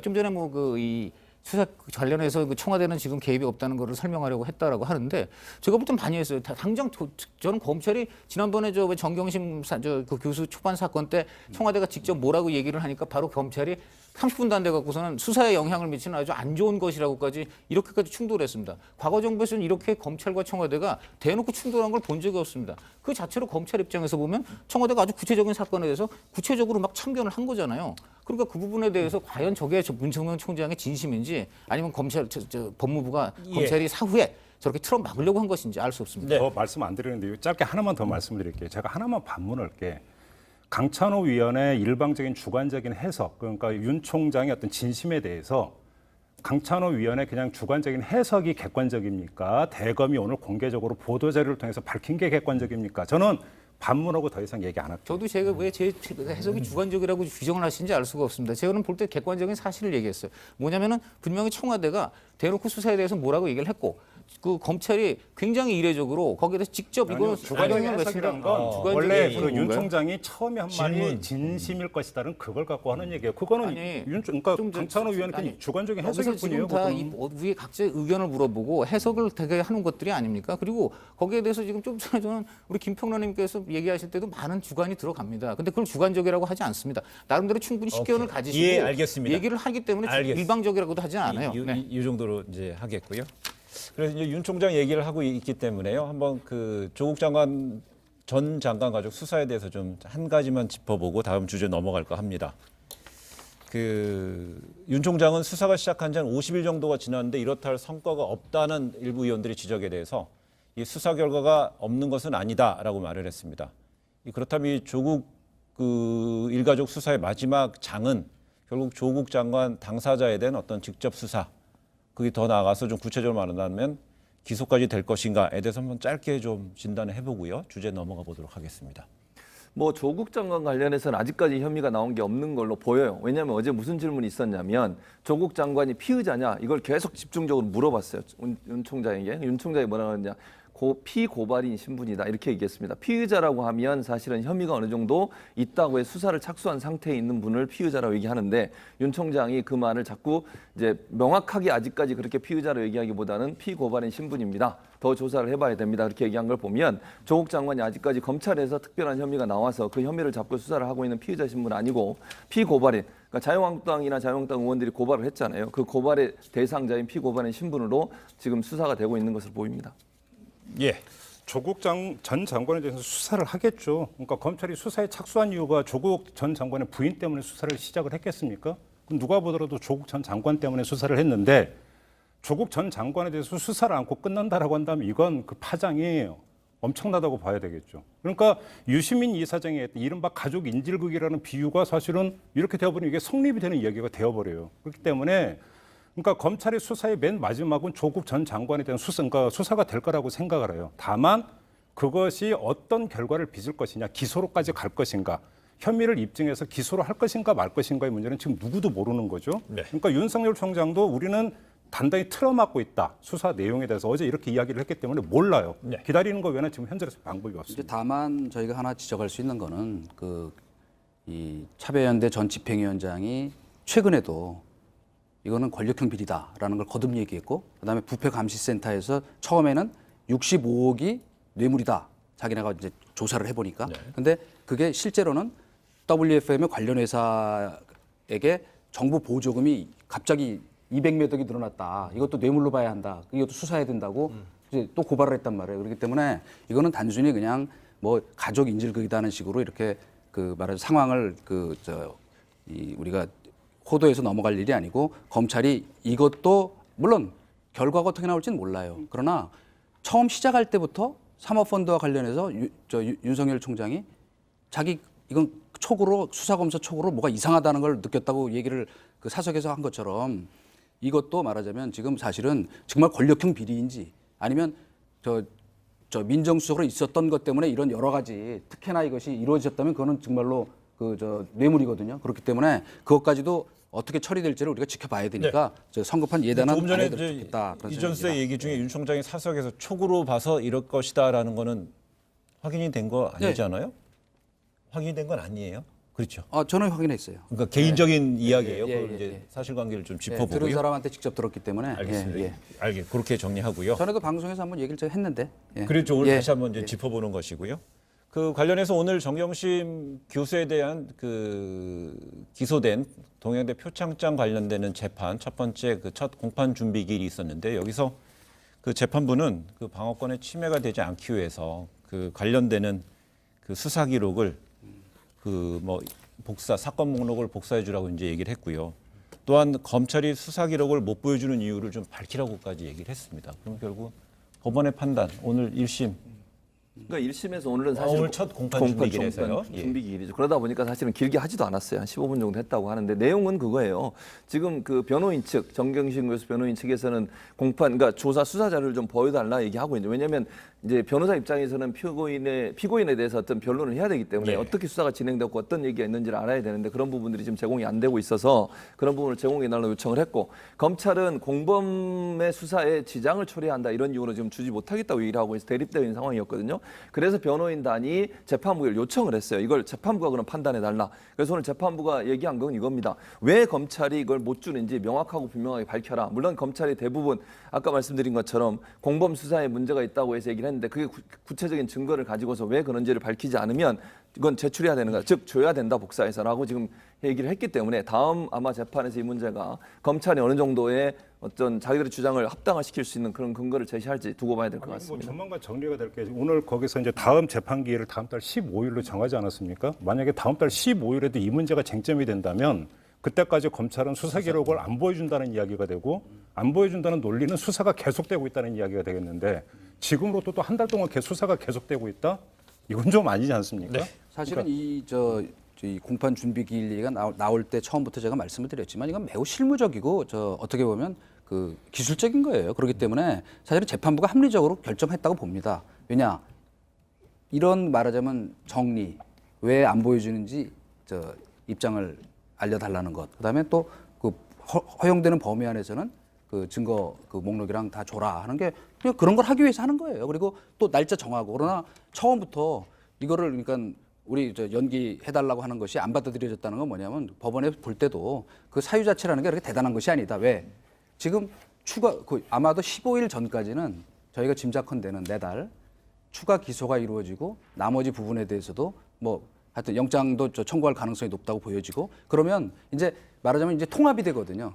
Speaker 4: 좀 전에 수사 관련해서 그 청와대는 지금 개입이 없다는 것을 설명하려고 했다라고 하는데 제가 볼 땐 많이 했어요. 당장 저는 검찰이 지난번에 저 정경심 그 교수 초반 사건 때 청와대가 직접 뭐라고 얘기를 하니까 바로 검찰이 30분도 안 돼 갖고서는 수사에 영향을 미치는 아주 안 좋은 것이라고까지 이렇게까지 충돌했습니다. 과거 정부에서는 이렇게 검찰과 청와대가 대놓고 충돌한 걸 본 적이 없습니다. 그 자체로 검찰 입장에서 보면 청와대가 아주 구체적인 사건에 대해서 구체적으로 막 참견을 한 거잖아요. 그러니까 그 부분에 대해서 과연 저게 문정명 총장의 진심인지 아니면 검찰 법무부가 검찰이 사후에 저렇게 틀어 막으려고 한 것인지 알 수 없습니다.
Speaker 9: 더 말씀 안 드리는데 짧게 하나만 더 말씀드릴게요. 제가 하나만 반문할게. 강찬호 위원의 일방적인 주관적인 해석, 그러니까 윤 총장의 어떤 진심에 대해서 강찬호 위원의 그냥 주관적인 해석이 객관적입니까? 대검이 오늘 공개적으로 보도자료를 통해서 밝힌 게 객관적입니까? 저는 반문하고 더 이상 얘기 안 할게요.
Speaker 4: 저도 제가 왜 제 해석이 주관적이라고 규정을 하시는지 알 수가 없습니다. 제가는 볼 때 객관적인 사실을 얘기했어요. 뭐냐면은 분명히 청와대가 대놓고 수사에 대해서 뭐라고 얘기를 했고 그 검찰이 굉장히 이례적으로 거기에 대해서 직접 이거
Speaker 9: 주관적인 해석이란 건
Speaker 4: 주관적인
Speaker 9: 원래
Speaker 4: 해석은
Speaker 9: 윤
Speaker 4: 뭔가요?
Speaker 9: 총장이 처음에 한 말이 진심일 것이다는 그걸 갖고 하는 얘기예요. 그거는
Speaker 4: 아니,
Speaker 9: 그러니까
Speaker 4: 좀
Speaker 9: 강찬호 위원은 그냥 주관적인 해석일
Speaker 4: 여기서
Speaker 9: 뿐이에요.
Speaker 4: 지금 다
Speaker 9: 그거는.
Speaker 4: 이 위에 각자의 의견을 물어보고 해석을 되게 하는 것들이 아닙니까? 그리고 거기에 대해서 지금 좀 전에 저는 우리 김평론님께서 얘기하실 때도 많은 주관이 들어갑니다. 근데 그걸 주관적이라고 하지 않습니다. 나름대로 충분히 식견을 가지시고
Speaker 1: 예, 알겠습니다.
Speaker 4: 얘기를 하기 때문에
Speaker 1: 알겠습니다.
Speaker 4: 일방적이라고도 하지 않아요. 네.
Speaker 1: 이 정도로 이제 하겠고요. 그래서 이제 윤 총장 얘기를 하고 있기 때문에요. 한번 그 조국 장관 전 장관 가족 수사에 대해서 좀 한 가지만 짚어보고 다음 주제 넘어갈까 합니다. 그 윤 총장은 수사가 시작한 지 한 50일 정도가 지났는데 이렇다 할 성과가 없다는 일부 의원들의 지적에 대해서 이 수사 결과가 없는 것은 아니다라고 말을 했습니다. 그렇다면 이 조국 그 일가족 수사의 마지막 장은 결국 조국 장관 당사자에 대한 어떤 직접 수사, 그게 더 나아가서 좀 구체적으로 말한다면 기소까지 될 것인가에 대해서 한번 짧게 좀 진단을 해보고요. 주제 넘어가 보도록 하겠습니다.
Speaker 11: 뭐 조국 장관 관련해서는 아직까지 혐의가 나온 게 없는 걸로 보여요. 왜냐하면 어제 무슨 질문이 있었냐면 조국 장관이 피의자냐 이걸 계속 집중적으로 물어봤어요. 윤 총장에게. 윤 총장이 뭐라고 하느냐. 피고발인 신분이다 이렇게 얘기했습니다. 피의자라고 하면 사실은 혐의가 어느 정도 있다고 해 수사를 착수한 상태에 있는 분을 피의자라고 얘기하는데 윤 총장이 그 말을 자꾸 이제 명확하게 아직까지 그렇게 피의자로 얘기하기보다는 피고발인 신분입니다. 더 조사를 해봐야 됩니다. 그렇게 얘기한 걸 보면 조국 장관이 아직까지 검찰에서 특별한 혐의가 나와서 그 혐의를 잡고 수사를 하고 있는 피의자 신분 아니고 피고발인. 그러니까 자유한국당이나 자유한국당 의원들이 고발을 했잖아요. 그 고발의 대상자인 피고발인 신분으로 지금 수사가 되고 있는 것으로 보입니다.
Speaker 1: 예.
Speaker 9: 조국 전 장관에 대해서 수사를 하겠죠. 그러니까 검찰이 수사에 착수한 이유가 조국 전 장관의 부인 때문에 수사를 시작을 했겠습니까? 그럼 누가 보더라도 조국 전 장관 때문에 수사를 했는데 조국 전 장관에 대해서 수사를 않고 끝난다라고 한다면 이건 그 파장이 엄청나다고 봐야 되겠죠. 그러니까 유시민 이사장이 했던 이른바 가족 인질극이라는 비유가 사실은 이렇게 되어버리면 이게 성립이 되는 이야기가 되어버려요. 그렇기 때문에 그러니까 검찰의 수사의 맨 마지막은 조국 전 장관에 대한 그러니까 수사가 될 거라고 생각을 해요. 다만 그것이 어떤 결과를 빚을 것이냐, 기소로까지 갈 것인가, 혐의를 입증해서 기소를 할 것인가 말 것인가의 문제는 지금 누구도 모르는 거죠.
Speaker 1: 네.
Speaker 9: 그러니까 윤석열 총장도 우리는 단단히 틀어막고 있다. 수사 내용에 대해서 어제 이렇게 이야기를 했기 때문에 몰라요.
Speaker 1: 네.
Speaker 9: 기다리는 거 외에는 지금 현재로서 방법이
Speaker 10: 이제
Speaker 9: 없습니다.
Speaker 10: 다만 저희가 하나 지적할 수 있는 거는 이 차배연대 전 집행위원장이 최근에도 이거는 권력형 비리다라는 걸 거듭 얘기했고, 그다음에 부패감시센터에서 처음에는 65억이 뇌물이다. 자기네가 이제 조사를 해보니까. 근데 그게 실제로는 WFM의 관련 회사에게 정부 보조금이 갑자기 200몇 억이 늘어났다. 이것도 뇌물로 봐야 한다. 이것도 수사해야 된다고 이제 또 고발을 했단 말이에요. 그렇기 때문에 이거는 단순히 그냥 뭐 가족 인질극이다는 식으로 이렇게 그 말하자면 상황을 우리가 호도에서 넘어갈 일이 아니고 검찰이 이것도 물론 결과가 어떻게 나올지는 몰라요. 그러나 처음 시작할 때부터 사모펀드와 관련해서 윤석열 총장이 자기 이건 촉으로 수사검사 촉으로 뭐가 이상하다는 걸 느꼈다고 얘기를 그 사석에서 한 것처럼 이것도 말하자면 지금 사실은 정말 권력형 비리인지 아니면 저 민정수석으로 있었던 것 때문에 이런 여러 가지 특혜나 이것이 이루어졌다면 그거는 정말로 뇌물이거든요. 그렇기 때문에 그것까지도 어떻게 처리될지를 우리가 지켜봐야 되니까 성급한 예단은
Speaker 1: 조금 전에
Speaker 10: 안 해도 좋겠다.
Speaker 1: 이전수의 얘기 중에 윤 총장이 사석에서 촉으로 봐서 이럴 것이다라는 거는 확인이 된 거 아니지 않아요? 확인이 된 건 아니에요. 그렇죠.
Speaker 10: 저는 확인했어요.
Speaker 1: 그러니까 개인적인 이야기예요.
Speaker 10: 예,
Speaker 1: 그걸
Speaker 10: 예,
Speaker 1: 이제
Speaker 10: 예.
Speaker 1: 사실관계를 좀
Speaker 10: 들은
Speaker 1: 짚어보고요.
Speaker 10: 사람한테 직접 들었기 때문에.
Speaker 1: 알겠습니다. 그렇게 정리하고요.
Speaker 10: 전에도 방송에서 한번 얘기를 제가 했는데.
Speaker 1: 그렇죠. 오늘
Speaker 10: 예.
Speaker 1: 다시 한번 이제 짚어보는 것이고요. 그 관련해서 오늘 정경심 교수에 대한 그 기소된 동양대 표창장 관련되는 재판 첫 번째 그 첫 공판 준비 기일이 있었는데 여기서 그 재판부는 그 방어권의 침해가 되지 않기 위해서 그 관련되는 그 수사 기록을 그 뭐 복사 사건 목록을 복사해 주라고 이제 얘기를 했고요. 또한 검찰이 수사 기록을 못 보여주는 이유를 좀 밝히라고까지 얘기를 했습니다. 그럼 결국 법원의 판단 오늘 1심
Speaker 11: 그러니까 1심에서 오늘은 사실
Speaker 1: 오늘 첫 공판 준비기일에서요. 예.
Speaker 11: 준비기일이죠. 그러다 보니까 사실은 길게 하지도 않았어요. 한 15분 정도 했다고 하는데 내용은 그거예요. 지금 그 변호인 측 정경심 교수 변호인 측에서는 공판 그러니까 조사 수사 자료를 좀 보여달라 얘기하고 있는데 왜냐하면 이제 변호사 입장에서는 피고인에 대해서 어떤 변론을 해야 되기 때문에
Speaker 1: 예.
Speaker 11: 어떻게 수사가 진행되고 어떤 얘기가 있는지를 알아야 되는데 그런 부분들이 지금 제공이 안 되고 있어서 그런 부분을 제공해달라고 요청을 했고 검찰은 공범의 수사에 지장을 초래한다 이런 이유로 지금 주지 못하겠다고 얘기를 하고 있어서 대립되어 있는 상황이었거든요. 그래서 변호인단이 재판부에 요청을 했어요. 이걸 재판부가 그럼 판단해달라. 그래서 오늘 재판부가 얘기한 건 이겁니다. 왜 검찰이 이걸 못 주는지 명확하고 분명하게 밝혀라. 물론 검찰이 대부분 아까 말씀드린 것처럼 공범 수사에 문제가 있다고 해서 얘기를 했는데 그게 구체적인 증거를 가지고서 왜 그런지를 밝히지 않으면 이건 제출해야 되는 거다. 즉 줘야 된다 복사해서라고 지금 얘기를 했기 때문에 다음 아마 재판에서 이 문제가 검찰이 어느 정도의 어떤 자기들의 주장을 합당화시킬 수 있는 그런 근거를 제시할지 두고 봐야 될 것
Speaker 9: 뭐
Speaker 11: 같습니다.
Speaker 9: 조만간 정리가 될 게 오늘 거기서 이제 다음 재판 기일을 다음 달 15일로 정하지 않았습니까? 만약에 다음 달 15일에도 이 문제가 쟁점이 된다면 그때까지 검찰은 수사 기록을 안 보여준다는 이야기가 되고 안 보여준다는 논리는 수사가 계속되고 있다는 이야기가 되겠는데 지금으로도 또 한 달 동안 수사가 계속되고 있다? 이건 좀 아니지 않습니까?
Speaker 1: 네.
Speaker 10: 사실은 이 공판 준비 기일 얘기가 나올 때 처음부터 제가 말씀을 드렸지만 이건 매우 실무적이고 어떻게 보면 그 기술적인 거예요. 그렇기 때문에 사실은 재판부가 합리적으로 결정했다고 봅니다. 왜냐 이런 말하자면 정리 왜 안 보여주는지 입장을 알려달라는 것. 그다음에 또 그 허용되는 범위 안에서는 그 증거 그 목록이랑 다 줘라 하는 게 그냥 그런 걸 하기 위해서 하는 거예요. 그리고 또 날짜 정하고 그러나 처음부터 이거를 그러니까 우리 연기해달라고 하는 것이 안 받아들여졌다는 건 뭐냐면 법원에 볼 때도 그 사유 자체라는 게 그렇게 대단한 것이 아니다. 왜? 지금 아마도 15일 전까지는 저희가 짐작컨대는 4달 추가 기소가 이루어지고 나머지 부분에 대해서도 뭐 하여튼 영장도 청구할 가능성이 높다고 보여지고 그러면 이제 말하자면 이제 통합이 되거든요.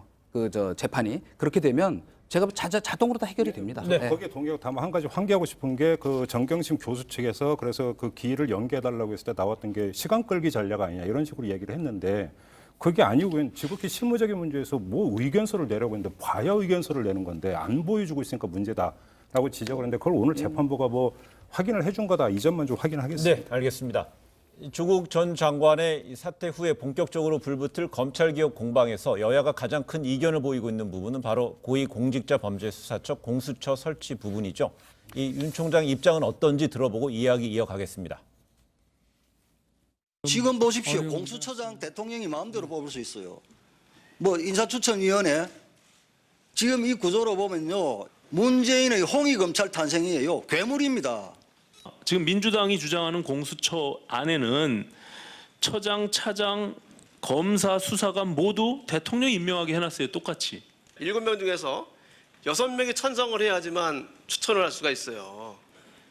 Speaker 10: 재판이 그렇게 되면 제가 자동으로 다 해결이 됩니다.
Speaker 9: 네. 거기에 동의하고 다만 한 가지 환기하고 싶은 게 그 정경심 교수 측에서 그래서 그 기일을 연기해달라고 했을 때 나왔던 게 시간 끌기 전략 아니냐 이런 식으로 얘기를 했는데 그게 아니고 지극히 실무적인 문제에서 뭐 의견서를 내라고 했는데 봐야 의견서를 내는 건데 안 보여주고 있으니까 문제다라고 지적을 했는데 그걸 오늘 재판부가 뭐 확인을 해준 거다 이 점만 좀 확인하겠습니다.
Speaker 1: 네, 알겠습니다. 조국 전 장관의 사퇴 후에 본격적으로 불붙을 검찰개혁 공방에서 여야가 가장 큰 이견을 보이고 있는 부분은 바로 고위공직자범죄수사처 공수처 설치 부분이죠. 이 윤 총장 입장은 어떤지 들어보고 이야기 이어가겠습니다.
Speaker 12: 지금 보십시오. 공수처장 대통령이 마음대로 뽑을 수 있어요. 뭐 인사추천위원회 지금 이 구조로 보면요. 문재인의 홍익검찰 탄생이에요. 괴물입니다.
Speaker 8: 지금 민주당이 주장하는 공수처 안에는 처장, 차장, 검사, 수사관 모두 대통령이 임명하게 해놨어요. 똑같이.
Speaker 13: 7명 중에서 6명이 찬성을 해야지만 추천을 할 수가 있어요.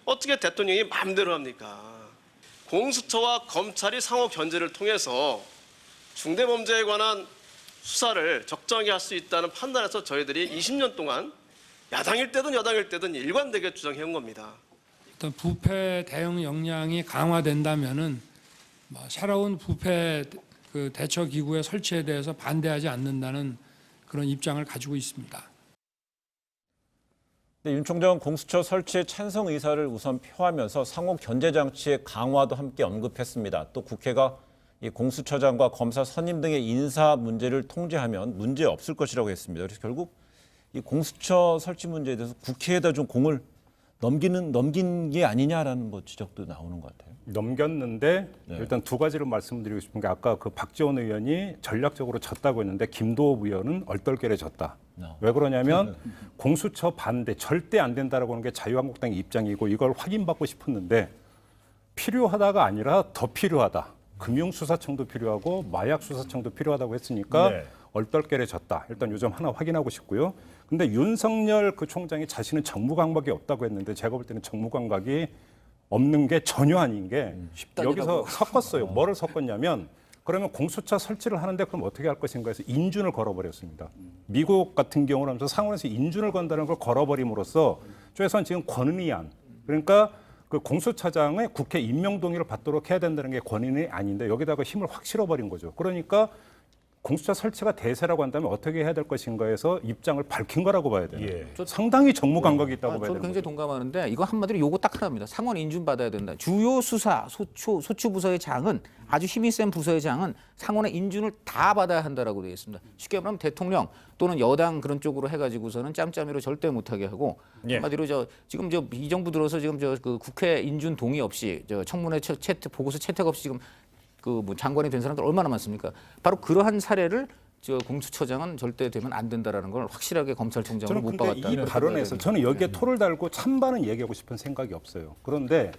Speaker 13: 어떻게 대통령이 마음대로 합니까? 공수처와 검찰이 상호 견제를 통해서 중대범죄에 관한 수사를 적정하게 할 수 있다는 판단에서 저희들이 20년 동안 야당일 때든 여당일 때든 일관되게 주장해온 겁니다.
Speaker 2: 어떤 부패 대응 역량이 강화된다면은 새로운 부패 그 대처 기구의 설치에 대해서 반대하지 않는다는 그런 입장을 가지고 있습니다.
Speaker 1: 네, 윤 총장은 공수처 설치에 찬성 의사를 우선 표하면서 상호 견제 장치의 강화도 함께 언급했습니다. 또 국회가 이 공수처장과 검사 선임 등의 인사 문제를 통제하면 문제 없을 것이라고 했습니다. 그래서 결국 이 공수처 설치 문제에 대해서 국회에다 좀 공을 넘긴 게 아니냐라는 뭐 지적도 나오는 것 같아요.
Speaker 9: 넘겼는데
Speaker 1: 네.
Speaker 9: 일단 두 가지를 말씀드리고 싶은 게 아까 그 박지원 의원이 전략적으로 졌다고 했는데 김도읍 의원은 얼떨결에 졌다. 왜 그러냐면 공수처 반대 절대 안 된다라고 하는 게 자유한국당의 입장이고 이걸 확인받고 싶었는데 필요하다가 아니라 더 필요하다. 금융수사청도 필요하고 마약수사청도 필요하다고 했으니까
Speaker 1: 네.
Speaker 9: 얼떨결에졌다. 일단 요 점 하나 확인하고 싶고요. 근데 윤석열 그 총장이 자신은 정무감각이 없다고 했는데 제가 볼 때는 정무감각이 없는 게 전혀 아닌 게 여기서 섞었어요. 뭐를 섞었냐면 그러면 공수처 설치를 하는데 그럼 어떻게 할 것인가 해서 인준을 걸어버렸습니다. 미국 같은 경우는 하면서 상원에서 인준을 건다는 걸 걸어버림으로써 최소한 지금 권은희안 그러니까 그 공수처장의 국회 임명 동의를 받도록 해야 된다는 게 권한이 아닌데 여기다가 힘을 확 실어버린 거죠. 그러니까 공수처 설치가 대세라고 한다면 어떻게 해야 될 것인가에서 입장을 밝힌 거라고 봐야 돼요.
Speaker 1: 예.
Speaker 9: 상당히 정무 감각이 있다고 봐야
Speaker 4: 저는
Speaker 9: 되는
Speaker 4: 굉장히
Speaker 9: 거죠.
Speaker 4: 동감하는데 이거 한마디로 요거 딱 하나입니다. 상원 인준 받아야 된다. 주요 수사 소추 부서의 장은 아주 힘이 센 부서의 장은 상원의 인준을 다 받아야 한다라고 되어 있습니다. 쉽게 말하면 대통령 또는 여당 그런 쪽으로 해가지고서는 짬짬이로 절대 못하게 하고
Speaker 1: 예.
Speaker 4: 한마디로 지금 이 정부 들어서 지금 그 국회 인준 동의 없이 청문회 채택 보고서 채택 없이 지금 그 뭐 장관이 된 사람들 얼마나 많습니까? 바로 그러한 사례를 공수처장은 절대 되면 안 된다라는 걸 확실하게 검찰총장은
Speaker 9: 저는
Speaker 4: 못
Speaker 9: 근데
Speaker 4: 박았다.
Speaker 9: 이 발언에서 저는 여기에 토를 달고 찬반은 얘기하고 싶은 생각이 없어요. 그런데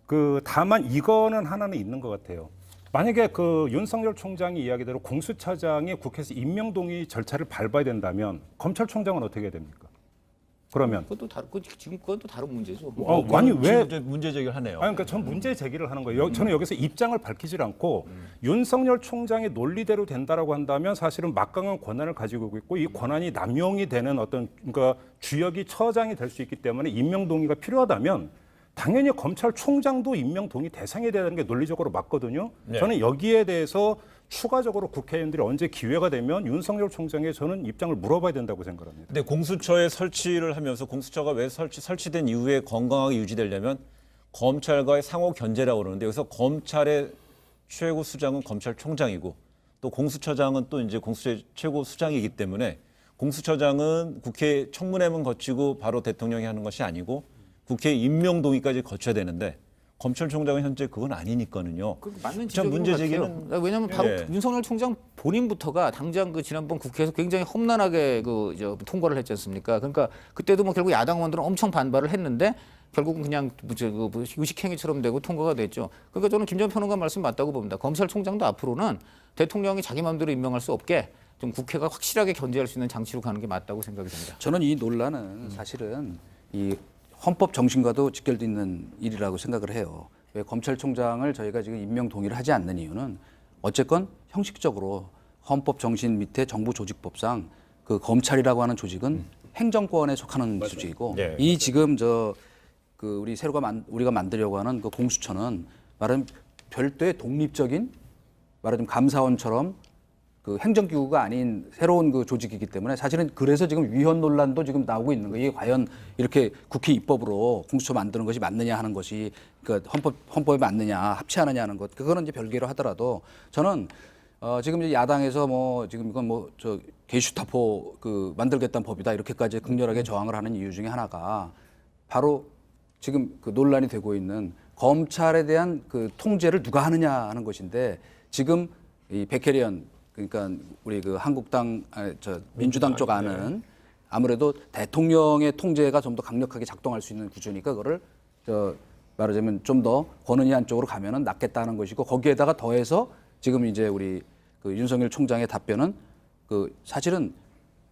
Speaker 9: 그 다만 이거는 하나는 있는 것 같아요. 만약에 그 윤석열 총장이 이야기대로 공수처장이 국회에서 임명 동의 절차를 밟아야 된다면 검찰총장은 어떻게 해야 됩니까? 그러면
Speaker 4: 그것도 지금 그건 또 다른 문제죠.
Speaker 9: 아니 왜
Speaker 1: 문제 제기를 하네요.
Speaker 9: 아니, 그러니까 전 문제 제기를 하는 거예요. 저는 여기서 입장을 밝히질 않고 윤석열 총장의 논리대로 된다라고 한다면 사실은 막강한 권한을 가지고 있고 이 권한이 남용이 되는 어떤 그러니까 주역이 처장이 될 수 있기 때문에 임명 동의가 필요하다면 당연히 검찰총장도 임명 동의 대상이 되는 게 논리적으로 맞거든요.
Speaker 1: 네.
Speaker 9: 저는 여기에 대해서 추가적으로 국회의원들이 언제 기회가 되면 윤석열 총장에 저는 입장을 물어봐야 된다고 생각합니다.
Speaker 1: 근데 공수처에 설치를 하면서 공수처가 왜 설치된 이후에 건강하게 유지되려면 검찰과의 상호 견제라고 그러는데 여기서 검찰의 최고 수장은 검찰총장이고 또 공수처장은 또 이제 공수처의 최고 수장이기 때문에 공수처장은 국회 청문회만 거치고 바로 대통령이 하는 것이 아니고 국회 임명 동의까지 거쳐야 되는데 검찰총장은 현재 그건 아니니까는요.
Speaker 4: 맞는
Speaker 1: 참
Speaker 4: 지적인
Speaker 1: 문제
Speaker 4: 것 같아요.
Speaker 1: 제기는
Speaker 4: 왜냐하면 바로
Speaker 1: 예.
Speaker 4: 윤석열 총장 본인부터가 당장 그 지난번 국회에서 굉장히 험난하게 통과를 했지 않습니까? 그러니까 그때도 뭐 결국 야당 의원들은 엄청 반발을 했는데 결국은 그냥 유식행위처럼 되고 통과가 됐죠. 그러니까 저는 김정은 평론가 말씀 맞다고 봅니다. 검찰총장도 앞으로는 대통령이 자기 마음대로 임명할 수 없게 좀 국회가 확실하게 견제할 수 있는 장치로 가는 게 맞다고 생각이 됩니다.
Speaker 10: 저는 이 논란은 사실은 이 헌법 정신과도 직결돼 있는 일이라고 생각을 해요. 왜 검찰총장을 저희가 지금 임명 동의를 하지 않는 이유는 어쨌건 형식적으로 헌법 정신 밑에 정부조직법상 그 검찰이라고 하는 조직은 행정권에 속하는 조직이고
Speaker 1: 네.
Speaker 10: 이 지금 우리가 만들려고 하는 그 공수처는 말하자면 별도의 독립적인 말하자면 감사원처럼 그 행정기구가 아닌 새로운 그 조직이기 때문에 사실은 그래서 지금 위헌 논란도 지금 나오고 있는 거예요. 이게 과연 이렇게 국회 입법으로 공수처 만드는 것이 맞느냐 하는 것이 그 헌법에 맞느냐 합치하느냐 하는 것 그거는 이제 별개로 하더라도 저는 지금 이제 야당에서 뭐 지금 이건 뭐 저 게슈타포 그 만들겠다는 법이다 이렇게까지 극렬하게 저항을 하는 이유 중에 하나가 바로 지금 그 논란이 되고 있는 검찰에 대한 그 통제를 누가 하느냐 하는 것인데 지금 이 백혜련 그러니까 우리 그 한국당 민주당 쪽 안은 아무래도 대통령의 통제가 좀 더 강력하게 작동할 수 있는 구조니까 그거를 말하자면 좀 더 권은희 쪽으로 가면은 낫겠다는 것이고 거기에다가 더해서 지금 이제 우리 그 윤석열 총장의 답변은 그 사실은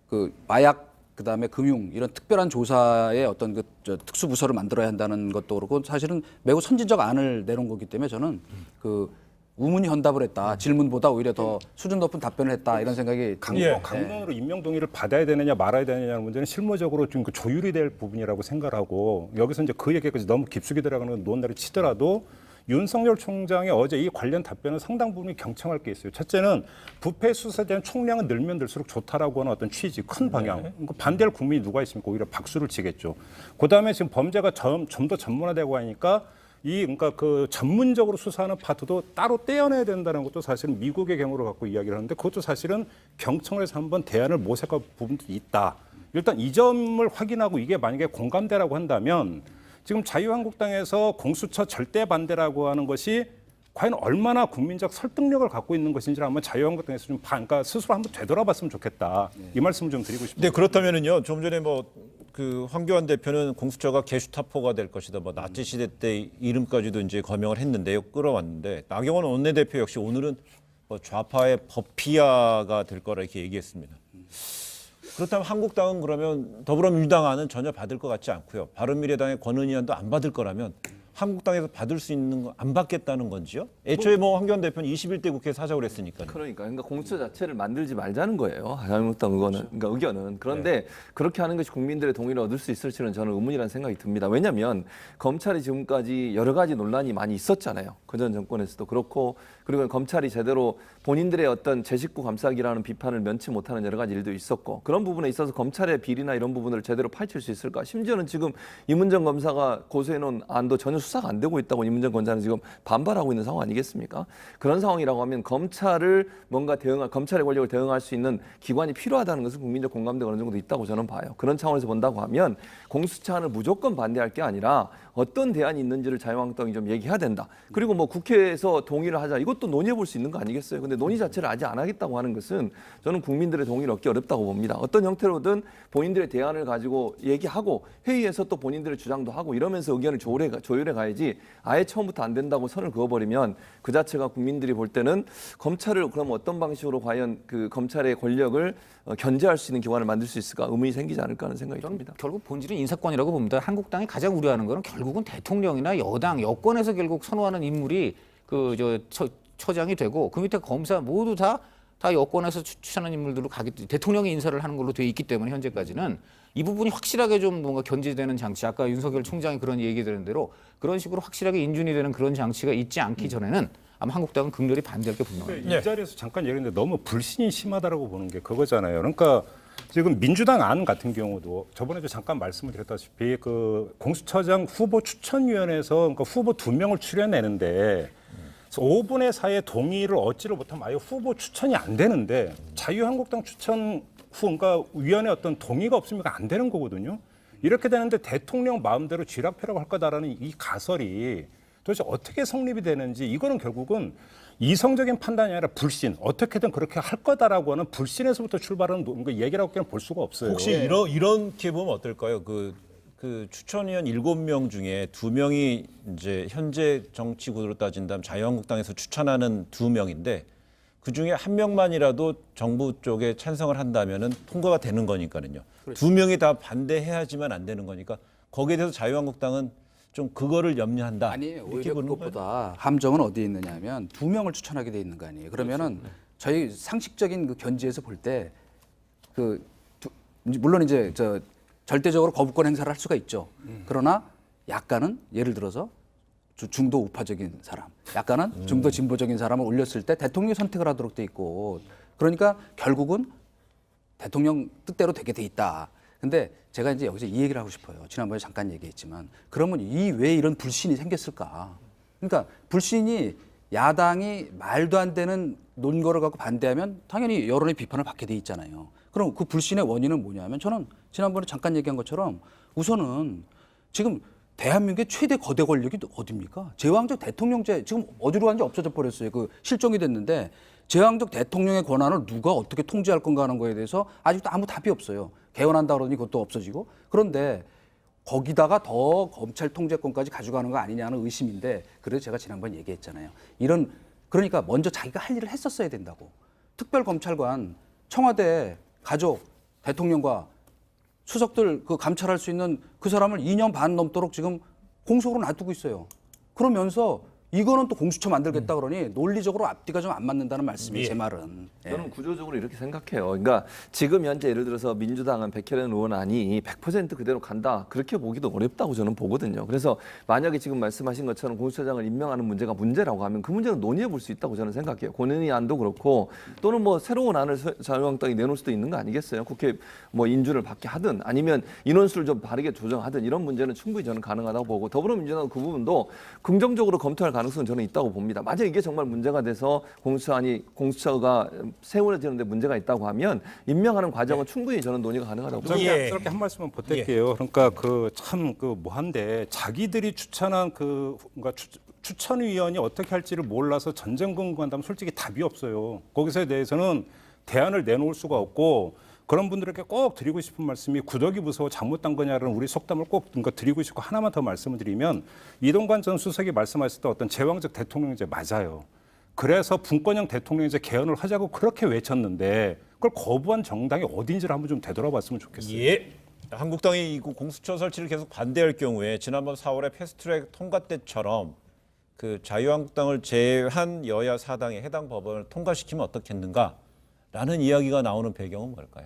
Speaker 10: 그 마약 그다음에 금융 이런 특별한 조사의 어떤 그 특수 부서를 만들어야 한다는 것도 그렇고 사실은 매우 선진적 안을 내놓은 거기 때문에 저는 그 우문현답을 했다. 질문보다 오히려 더 수준 높은 답변을 했다. 이런 생각이
Speaker 9: 강론으로 임명 동의를 받아야 되느냐 말아야 되느냐는 문제는 실무적으로 좀 그 조율이 될 부분이라고 생각하고 여기서 이제 그 얘기까지 너무 깊숙이 들어가는 논란을 치더라도 윤석열 총장의 어제 이 관련 답변은 상당 부분이 경청할 게 있어요. 첫째는 부패 수사에 대한 총량은 늘면 늘수록 좋다라고 하는 어떤 취지, 큰 방향. 반대할 국민이 누가 있습니까? 오히려 박수를 치겠죠. 그다음에 지금 범죄가 좀 더 전문화되고 하니까 그러니까 그 전문적으로 수사하는 파트도 따로 떼어내야 된다는 것도 사실은 미국의 경우를 갖고 이야기를 하는데 그것도 사실은 경청에서 한번 대안을 모색할 부분도 있다. 일단 이 점을 확인하고 이게 만약에 공감대라고 한다면 지금 자유한국당에서 공수처 절대 반대라고 하는 것이 과연 얼마나 국민적 설득력을 갖고 있는 것인지를 한번 자유한국당에서 좀 그러니까 스스로 한번 되돌아봤으면 좋겠다. 이 말씀을 좀 드리고 싶습니다.
Speaker 1: 네, 그렇다면은요. 좀 전에 그 황교안 대표는 공수처가 게슈타포가 될 것이다. 뭐 나치 시대 때 이름까지도 이제 거명을 했는데요, 끌어왔는데 나경원 원내대표 역시 오늘은 뭐 좌파의 버피아가 될 거라 이렇게 얘기했습니다. 그렇다면 한국당은 그러면 더불어민주당안은 전혀 받을 것 같지 않고요. 바른미래당의 권은희안도 안 받을 거라면 한국당에서 받을 수 있는 거 안 받겠다는 건지요? 애초에 뭐 황교안 대표는 21대 국회에서 하자고 그랬으니까요.
Speaker 11: 그러니까 공수처 자체를 만들지 말자는 거예요. 자유한국당 그러니까 의견은. 그런데 그렇게 하는 것이 국민들의 동의를 얻을 수 있을지는 저는 의문이라는 생각이 듭니다. 왜냐하면 검찰이 지금까지 여러 가지 논란이 많이 있었잖아요. 그전 정권에서도 그렇고, 그리고 검찰이 제대로 본인들의 어떤 제 식구 감싸기라는 비판을 면치 못하는 여러 가지 일도 있었고, 그런 부분에 있어서 검찰의 비리나 이런 부분을 제대로 파헤칠 수 있을까? 심지어는 지금 이문정 검사가 고소해놓은 안도 전혀 수사가 안 되고 있다고 이문정 검사는 지금 반발하고 있는 상황 아니겠습니까? 그런 상황이라고 하면 검찰을 뭔가 검찰의 권력을 대응할 수 있는 기관이 필요하다는 것은 국민적 공감대가 어느 정도 있다고 저는 봐요. 그런 차원에서 본다고 하면 공수처안을 무조건 반대할 게 아니라 어떤 대안이 있는지를 자유한국당이 좀 얘기해야 된다. 그리고 뭐 국회에서 동의를 하자, 이것도 논의해 볼 수 있는 거 아니겠어요? 근데 논의 자체를 아직 안 하겠다고 하는 것은 저는 국민들의 동의를 얻기 어렵다고 봅니다. 어떤 형태로든 본인들의 대안을 가지고 얘기하고 회의에서 또 본인들의 주장도 하고 이러면서 의견을 조율해 가야지, 아예 처음부터 안 된다고 선을 그어버리면 그 자체가 국민들이 볼 때는 검찰을 그럼 어떤 방식으로 과연 그 검찰의 권력을 견제할 수 있는 기관을 만들 수 있을까 의문이 생기지 않을까 하는 생각이 듭니다.
Speaker 4: 결국 본질은 인사권이라고 봅니다. 한국당이 가장 우려하는 것은 결국은 대통령이나 여당, 여권에서 결국 선호하는 인물이 처장이 되고 그 밑에 검사 모두 다 여권에서 추천하는 인물들로 대통령이 인사를 하는 걸로 돼 있기 때문에 현재까지는 이 부분이 확실하게 좀 뭔가 견제되는 장치, 아까 윤석열 총장이 그런 얘기 드린 대로 그런 식으로 확실하게 인준이 되는 그런 장치가 있지 않기 전에는 아마 한국당은 극렬히 반대할 게 분명합니다.
Speaker 9: 이 자리에서 잠깐 얘기했는데 너무 불신이 심하다라고 보는 게 그거잖아요. 그러니까 지금 민주당 안 같은 경우도 저번에도 잠깐 말씀을 드렸다시피 그 공수처장 후보 추천위원회에서 그러니까 후보 2명을 추려내는데 5분의 4의 동의를 얻지를 못하면 아예 후보 추천이 안 되는데 자유한국당 추천 그러니까 위원회 어떤 동의가 없으면 안 되는 거거든요. 이렇게 되는데 대통령 마음대로 쥐락펴라고 할 거다라는 이 가설이 도대체 어떻게 성립이 되는지, 이거는 결국은 이성적인 판단이 아니라 불신, 어떻게든 그렇게 할 거다라고 하는 불신에서부터 출발하는 얘기라고 그냥 볼 수가 없어요.
Speaker 1: 혹시 이렇게 보면 어떨까요? 그 추천위원 7명 중에 2명이 이제 현재 정치 구도로 따진다면 자유한국당에서 추천하는 2명인데 그 중에 1명만이라도 정부 쪽에 찬성을 한다면은 통과가 되는 거니까는요. 그렇죠. 2명이 다 반대해야지만 안 되는 거니까 거기에 대해서 자유한국당은 좀 그거를 염려한다.
Speaker 10: 아니에요. 오히려 그것보다 함정은 어디에 있느냐면 2명을 추천하게 돼 있는 거 아니에요. 그러면은 저희 상식적인 그 견지에서 볼 때 물론 이제 절대적으로 거부권 행사를 할 수가 있죠. 그러나 약간은 예를 들어서 중도 우파적인 사람, 약간은 중도 진보적인 사람을 올렸을 때 대통령이 선택을 하도록 돼 있고, 그러니까 결국은 대통령 뜻대로 되게 돼 있다. 근데 제가 이제 여기서 이 얘기를 하고 싶어요. 지난번에 잠깐 얘기했지만 그러면 왜 이런 불신이 생겼을까? 그러니까 불신이 야당이 말도 안 되는 논거를 갖고 반대하면 당연히 여론의 비판을 받게 돼 있잖아요. 그럼 그 불신의 원인은 뭐냐면 저는 지난번에 잠깐 얘기한 것처럼 우선은 지금 대한민국의 최대 거대 권력이 어디입니까? 제왕적 대통령제 지금 어디로 간지 없어져 버렸어요. 그 실종이 됐는데 제왕적 대통령의 권한을 누가 어떻게 통제할 건가 하는 거에 대해서 아직도 아무 답이 없어요. 개헌한다 그러니 그것도 없어지고. 그런데 거기다가 더 검찰 통제권까지 가져가는 거 아니냐는 의심인데, 그래서 제가 지난번 얘기했잖아요. 그러니까 먼저 자기가 할 일을 했었어야 된다고. 특별검찰관, 청와대, 가족, 대통령과 수석들 그 감찰할 수 있는 그 사람을 2년 반 넘도록 지금 공석으로 놔두고 있어요. 그러면서 이거는 또 공수처 만들겠다 그러니 논리적으로 앞뒤가 좀 안 맞는다는 말씀이 제 말은.
Speaker 11: 저는 구조적으로 이렇게 생각해요. 그러니까 지금 현재 예를 들어서 민주당은 백혜련 의원안이 100% 그대로 간다, 그렇게 보기도 어렵다고 저는 보거든요. 그래서 만약에 지금 말씀하신 것처럼 공수처장을 임명하는 문제가 문제라고 하면 그 문제는 논의해 볼 수 있다고 저는 생각해요. 권은희 안도 그렇고 또는 뭐 새로운 안을 자유한국당이 내놓을 수도 있는 거 아니겠어요? 국회 뭐 인준을 받게 하든 아니면 인원수를 좀 바르게 조정하든 이런 문제는 충분히 저는 가능하다고 보고, 더불어민주당은 그 부분도 긍정적으로 검토할 가능성은 저는 있다고 봅니다. 만약 이게 정말 문제가 돼서 공수처가 세워지는데 문제가 있다고 하면 임명하는 과정은 충분히 저는 논의가 가능하다고 봅니다.
Speaker 9: 짧게 한 말씀만 보탤게요. 그러니까 참 뭐한데 자기들이 추천한 그러니까 추천위원이 어떻게 할지를 몰라서 전쟁 근거한다면 솔직히 답이 없어요. 거기서에 대해서는 대안을 내놓을 수가 없고, 그런 분들에게 꼭 드리고 싶은 말씀이 구더기 무서워 잘못 단 거냐라는 우리 속담을 꼭 드리고 싶고 하나만 더 말씀을 드리면 이동관 전 수석이 말씀하셨던 어떤 제왕적 대통령제 맞아요. 그래서 분권형 대통령제 개헌을 하자고 그렇게 외쳤는데 그걸 거부한 정당이 어딘지를 한번 좀 되돌아봤으면 좋겠어요.
Speaker 1: 예. 한국당이 이 공수처 설치를 계속 반대할 경우에 지난번 4월에 패스트트랙 통과 때처럼 그 자유한국당을 제외한 여야 사당이 해당 법안을 통과시키면 어떻겠는가라는 이야기가 나오는 배경은 뭘까요?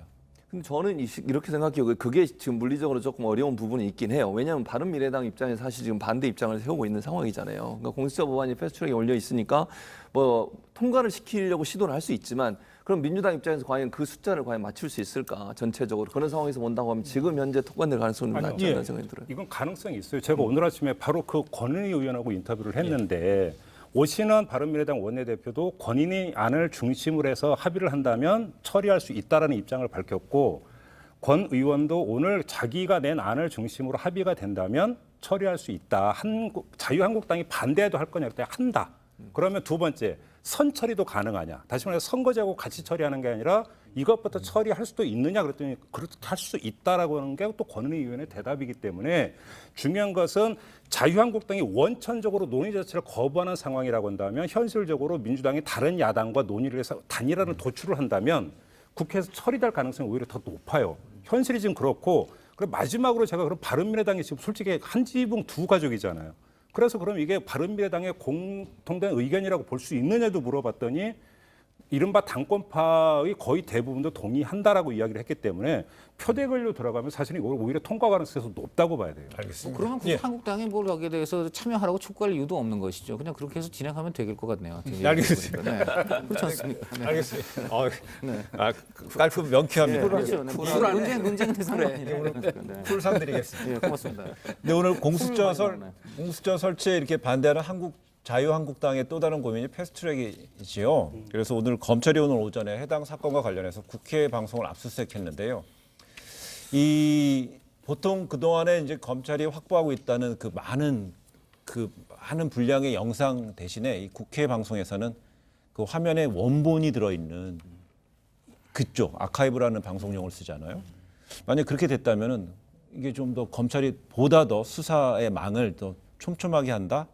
Speaker 11: 근데 저는 이렇게 생각해요. 그게 지금 물리적으로 조금 어려운 부분이 있긴 해요. 왜냐하면 바른미래당 입장에서 사실 지금 반대 입장을 세우고 있는 상황이잖아요. 그러니까 공수처 법안이 패스트트랙에 올려 있으니까 뭐 통과를 시키려고 시도를 할 수 있지만 그럼 민주당 입장에서 과연 그 숫자를 과연 맞출 수 있을까 전체적으로 그런 상황에서 본다고 하면 지금 현재 통과될 가능성은 낮지 않다는 생각이 들어요.
Speaker 9: 이건 가능성이 있어요. 제가 오늘 아침에 바로 그 권은희 의원하고 인터뷰를 했는데 오신원 바른미래당 원내대표도 권인희 안을 중심으로 해서 합의를 한다면 처리할 수 있다라는 입장을 밝혔고 권 의원도 오늘 자기가 낸 안을 중심으로 합의가 된다면 처리할 수 있다. 자유한국당이 반대해도 할 거냐 그때 한다. 그러면 두 번째 선처리도 가능하냐. 다시 말해서 선거제하고 같이 처리하는 게 아니라 이것부터 처리할 수도 있느냐 그랬더니 그렇게 할 수 있다라고 하는 게 또 권은희 의원의 대답이기 때문에 중요한 것은 자유한국당이 원천적으로 논의 자체를 거부하는 상황이라고 한다면 현실적으로 민주당이 다른 야당과 논의를 해서 단일화를 도출을 한다면 국회에서 처리될 가능성이 오히려 더 높아요. 현실이 지금 그렇고 그리고 마지막으로 제가 그럼 바른미래당이 지금 솔직히 한 지붕 두 가족이잖아요. 그래서 그럼 이게 바른미래당의 공통된 의견이라고 볼 수 있느냐도 물어봤더니 이른바 당권파의 거의 대부분도 동의한다라고 이야기를 했기 때문에 표대걸로 들어가면 사실은 오히려 통과 가능성이 높다고 봐야 돼요.
Speaker 1: 알겠습니다.
Speaker 4: 그러면 한국당이 뭘 여기에 대해서 참여하라고 촉구할 이유도 없는 것이죠. 그냥 그렇게 해서 진행하면 될 것 같네요.
Speaker 1: 알겠습니다.
Speaker 4: 네. 그렇지 않습니까? 네.
Speaker 1: 알겠습니다. 깔끔 명쾌합니다.
Speaker 4: 그렇죠. 논쟁은 상관이에요.
Speaker 1: 쿨상 드리겠습니다.
Speaker 4: 네, 고맙습니다.
Speaker 1: 근데 오늘 공수처 설치에 이렇게 반대하는 자유한국당의 또 다른 고민이 패스트트랙이지요. 그래서 오늘 검찰이 오늘 오전에 해당 사건과 관련해서 국회 방송을 압수수색했는데요. 보통 그 동안에 이제 검찰이 확보하고 있다는 그 많은 분량의 영상 대신에 이 국회 방송에서는 그 화면에 원본이 들어있는 그쪽 아카이브라는 방송용을 쓰잖아요. 만약 그렇게 됐다면은 이게 좀 더 검찰이 보다 더 수사의 망을 더 촘촘하게 한다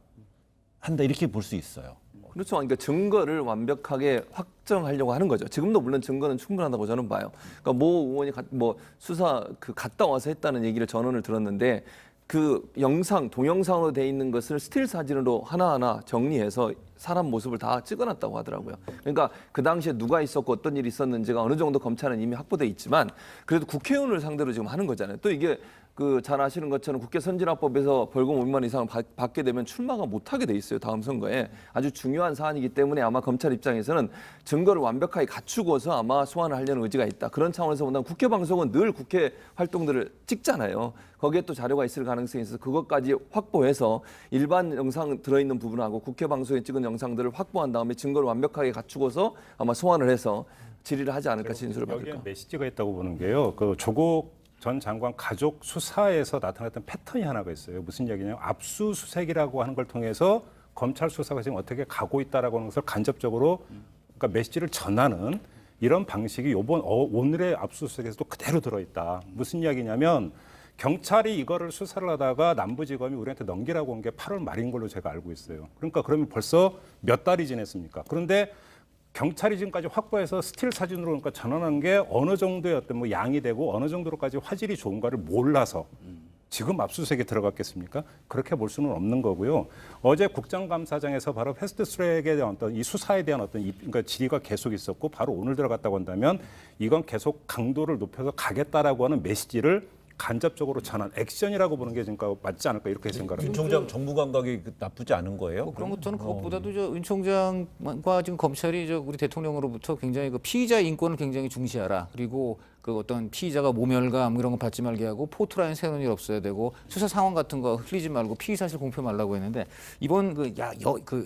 Speaker 1: 이렇게 볼 수 있어요.
Speaker 11: 그렇죠. 그러니까 증거를 완벽하게 확정하려고 하는 거죠. 지금도 물론 증거는 충분하다고 저는 봐요. 그러니까 모 의원이 수사 갔다 와서 했다는 얘기를 전원을 들었는데 그 영상 동영상으로 돼 있는 것을 스틸 사진으로 하나하나 정리해서 사람 모습을 다 찍어놨다고 하더라고요. 그러니까 그 당시에 누가 있었고 어떤 일이 있었는지가 어느 정도 검찰은 이미 확보돼 있지만 그래도 국회의원을 상대로 지금 하는 거잖아요. 또 이게 잘 아시는 것처럼 국회 선진화법에서 벌금 500만 원 이상을 받게 되면 출마가 못하게 돼 있어요. 다음 선거에. 아주 중요한 사안이기 때문에 아마 검찰 입장에서는 증거를 완벽하게 갖추고서 아마 소환을 하려는 의지가 있다. 그런 차원에서 본다면 국회 방송은 늘 국회 활동들을 찍잖아요. 거기에 또 자료가 있을 가능성이 있어서 그것까지 확보해서 일반 영상 들어있는 부분하고 국회 방송에 찍은 영상들을 확보한 다음에 증거를 완벽하게 갖추고서 아마 소환을 해서 질의를 하지 않을까 진술을 받을까.
Speaker 9: 여기에 메시지가 있다고 보는 게요. 조국 전 장관 가족 수사에서 나타났던 패턴이 하나가 있어요. 무슨 얘기냐면 압수수색이라고 하는 걸 통해서 검찰 수사가 지금 어떻게 가고 있다라고 하는 것을 간접적으로 그러니까 메시지를 전하는 이런 방식이 오늘의 압수수색에서도 그대로 들어있다. 무슨 이야기냐면 경찰이 이거를 수사를 하다가 남부지검이 우리한테 넘기라고 한 게 8월 말인 걸로 제가 알고 있어요. 그러니까 그러면 벌써 몇 달이 지났습니까? 그런데 경찰이 지금까지 확보해서 스틸 사진으로 그러니까 전환한 게 어느 정도의 어떤 양이 되고 어느 정도로까지 화질이 좋은가를 몰라서 지금 압수수색에 들어갔겠습니까? 그렇게 볼 수는 없는 거고요. 어제 국정감사장에서 바로 패스트트랙에 대한 어떤 이 수사에 대한 어떤 그러니까 질의가 계속 있었고 바로 오늘 들어갔다고 한다면 이건 계속 강도를 높여서 가겠다라고 하는 메시지를 간접적으로 전한 액션이라고 보는 게 지금 맞지 않을까 이렇게 생각합니다.
Speaker 1: 윤 총장 정부 감각이 나쁘지 않은 거예요?
Speaker 4: 그런 것 저는 그것보다도 윤 총장과 지금 검찰이 우리 대통령으로부터 굉장히 피의자 인권을 굉장히 중시하라. 그리고 어떤 피의자가 모멸감 이런 거 받지 말게 하고 포토라인 세우는 일 없어야 되고 수사 상황 같은 거 흘리지 말고 피의 사실 공표 말라고 했는데 이번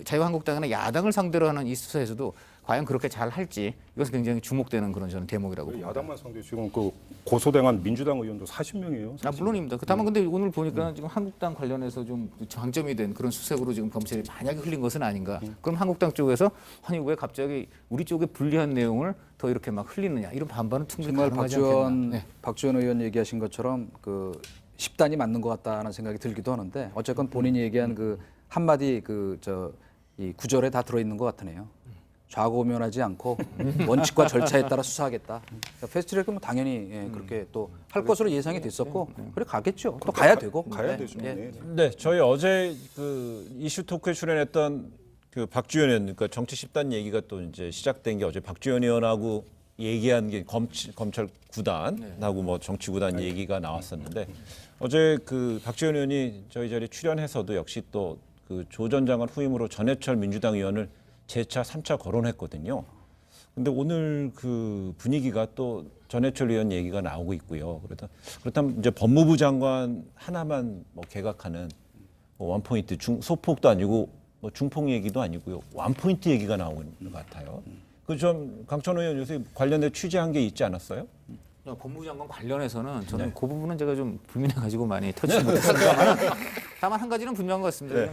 Speaker 4: 자유한국당이나 야당을 상대로 하는 이 수사에서도 과연 그렇게 잘 할지 이것은 굉장히 주목되는 그런 저는 대목이라고 봅니다.
Speaker 9: 야당만 상대 지금 그 고소당한 민주당 의원도 40명이에요.
Speaker 4: 물론입니다. 다만 근데 오늘 보니까 지금 한국당 관련해서 좀 장점이 된 그런 수색으로 지금 검찰이 만약에 흘린 것은 아닌가. 그럼 한국당 쪽에서 아니 왜 갑자기 우리 쪽에 불리한 내용을 더 이렇게 막 흘리느냐 이런 반발은 충분히
Speaker 10: 정말
Speaker 4: 가능하지 않겠나.
Speaker 10: 박지원 의원 얘기하신 것처럼 그 10단이 맞는 것 같다는 생각이 들기도 하는데 어쨌건 본인이 얘기한 그 한마디 이 구절에 다 들어있는 것 같으네요. 좌고우면하지 않고 원칙과 절차에 따라 수사하겠다. 패스트트랙은 당연히 그렇게 또 할 것으로 예상이 됐었고 그래 가겠죠. 또 가야 되고
Speaker 9: 가야 되죠.
Speaker 1: 네, 저희 어제 그 이슈 토크에 출연했던 그 박지원 의원, 그러니까 정치 10단 얘기가 또 이제 시작된 게 어제 박지원 의원하고 얘기한 게 검찰 구단하고 뭐 정치 구단 얘기가 나왔었는데 어제 그 박지원 의원이 저희 자리에 출연해서도 역시 또 그 조 전 장관 후임으로 전해철 민주당 의원을 재차 3차 거론했거든요. 근데 오늘 그 분위기가 또 전해철 의원 얘기가 나오고 있고요. 그렇다면 이제 법무부 장관 하나만 뭐 개각하는 뭐 원포인트 소폭도 아니고 뭐 중폭 얘기도 아니고요. 원포인트 얘기가 나오는 것 같아요. 그 좀 강천호 의원 요새 관련돼 취재한 게 있지 않았어요?
Speaker 4: 법무부 장관 관련해서는 저는 그 부분은 제가 좀 불민해가지고 많이 터치를 못했습니다. 다만 한 가지는 분명한 것 같습니다.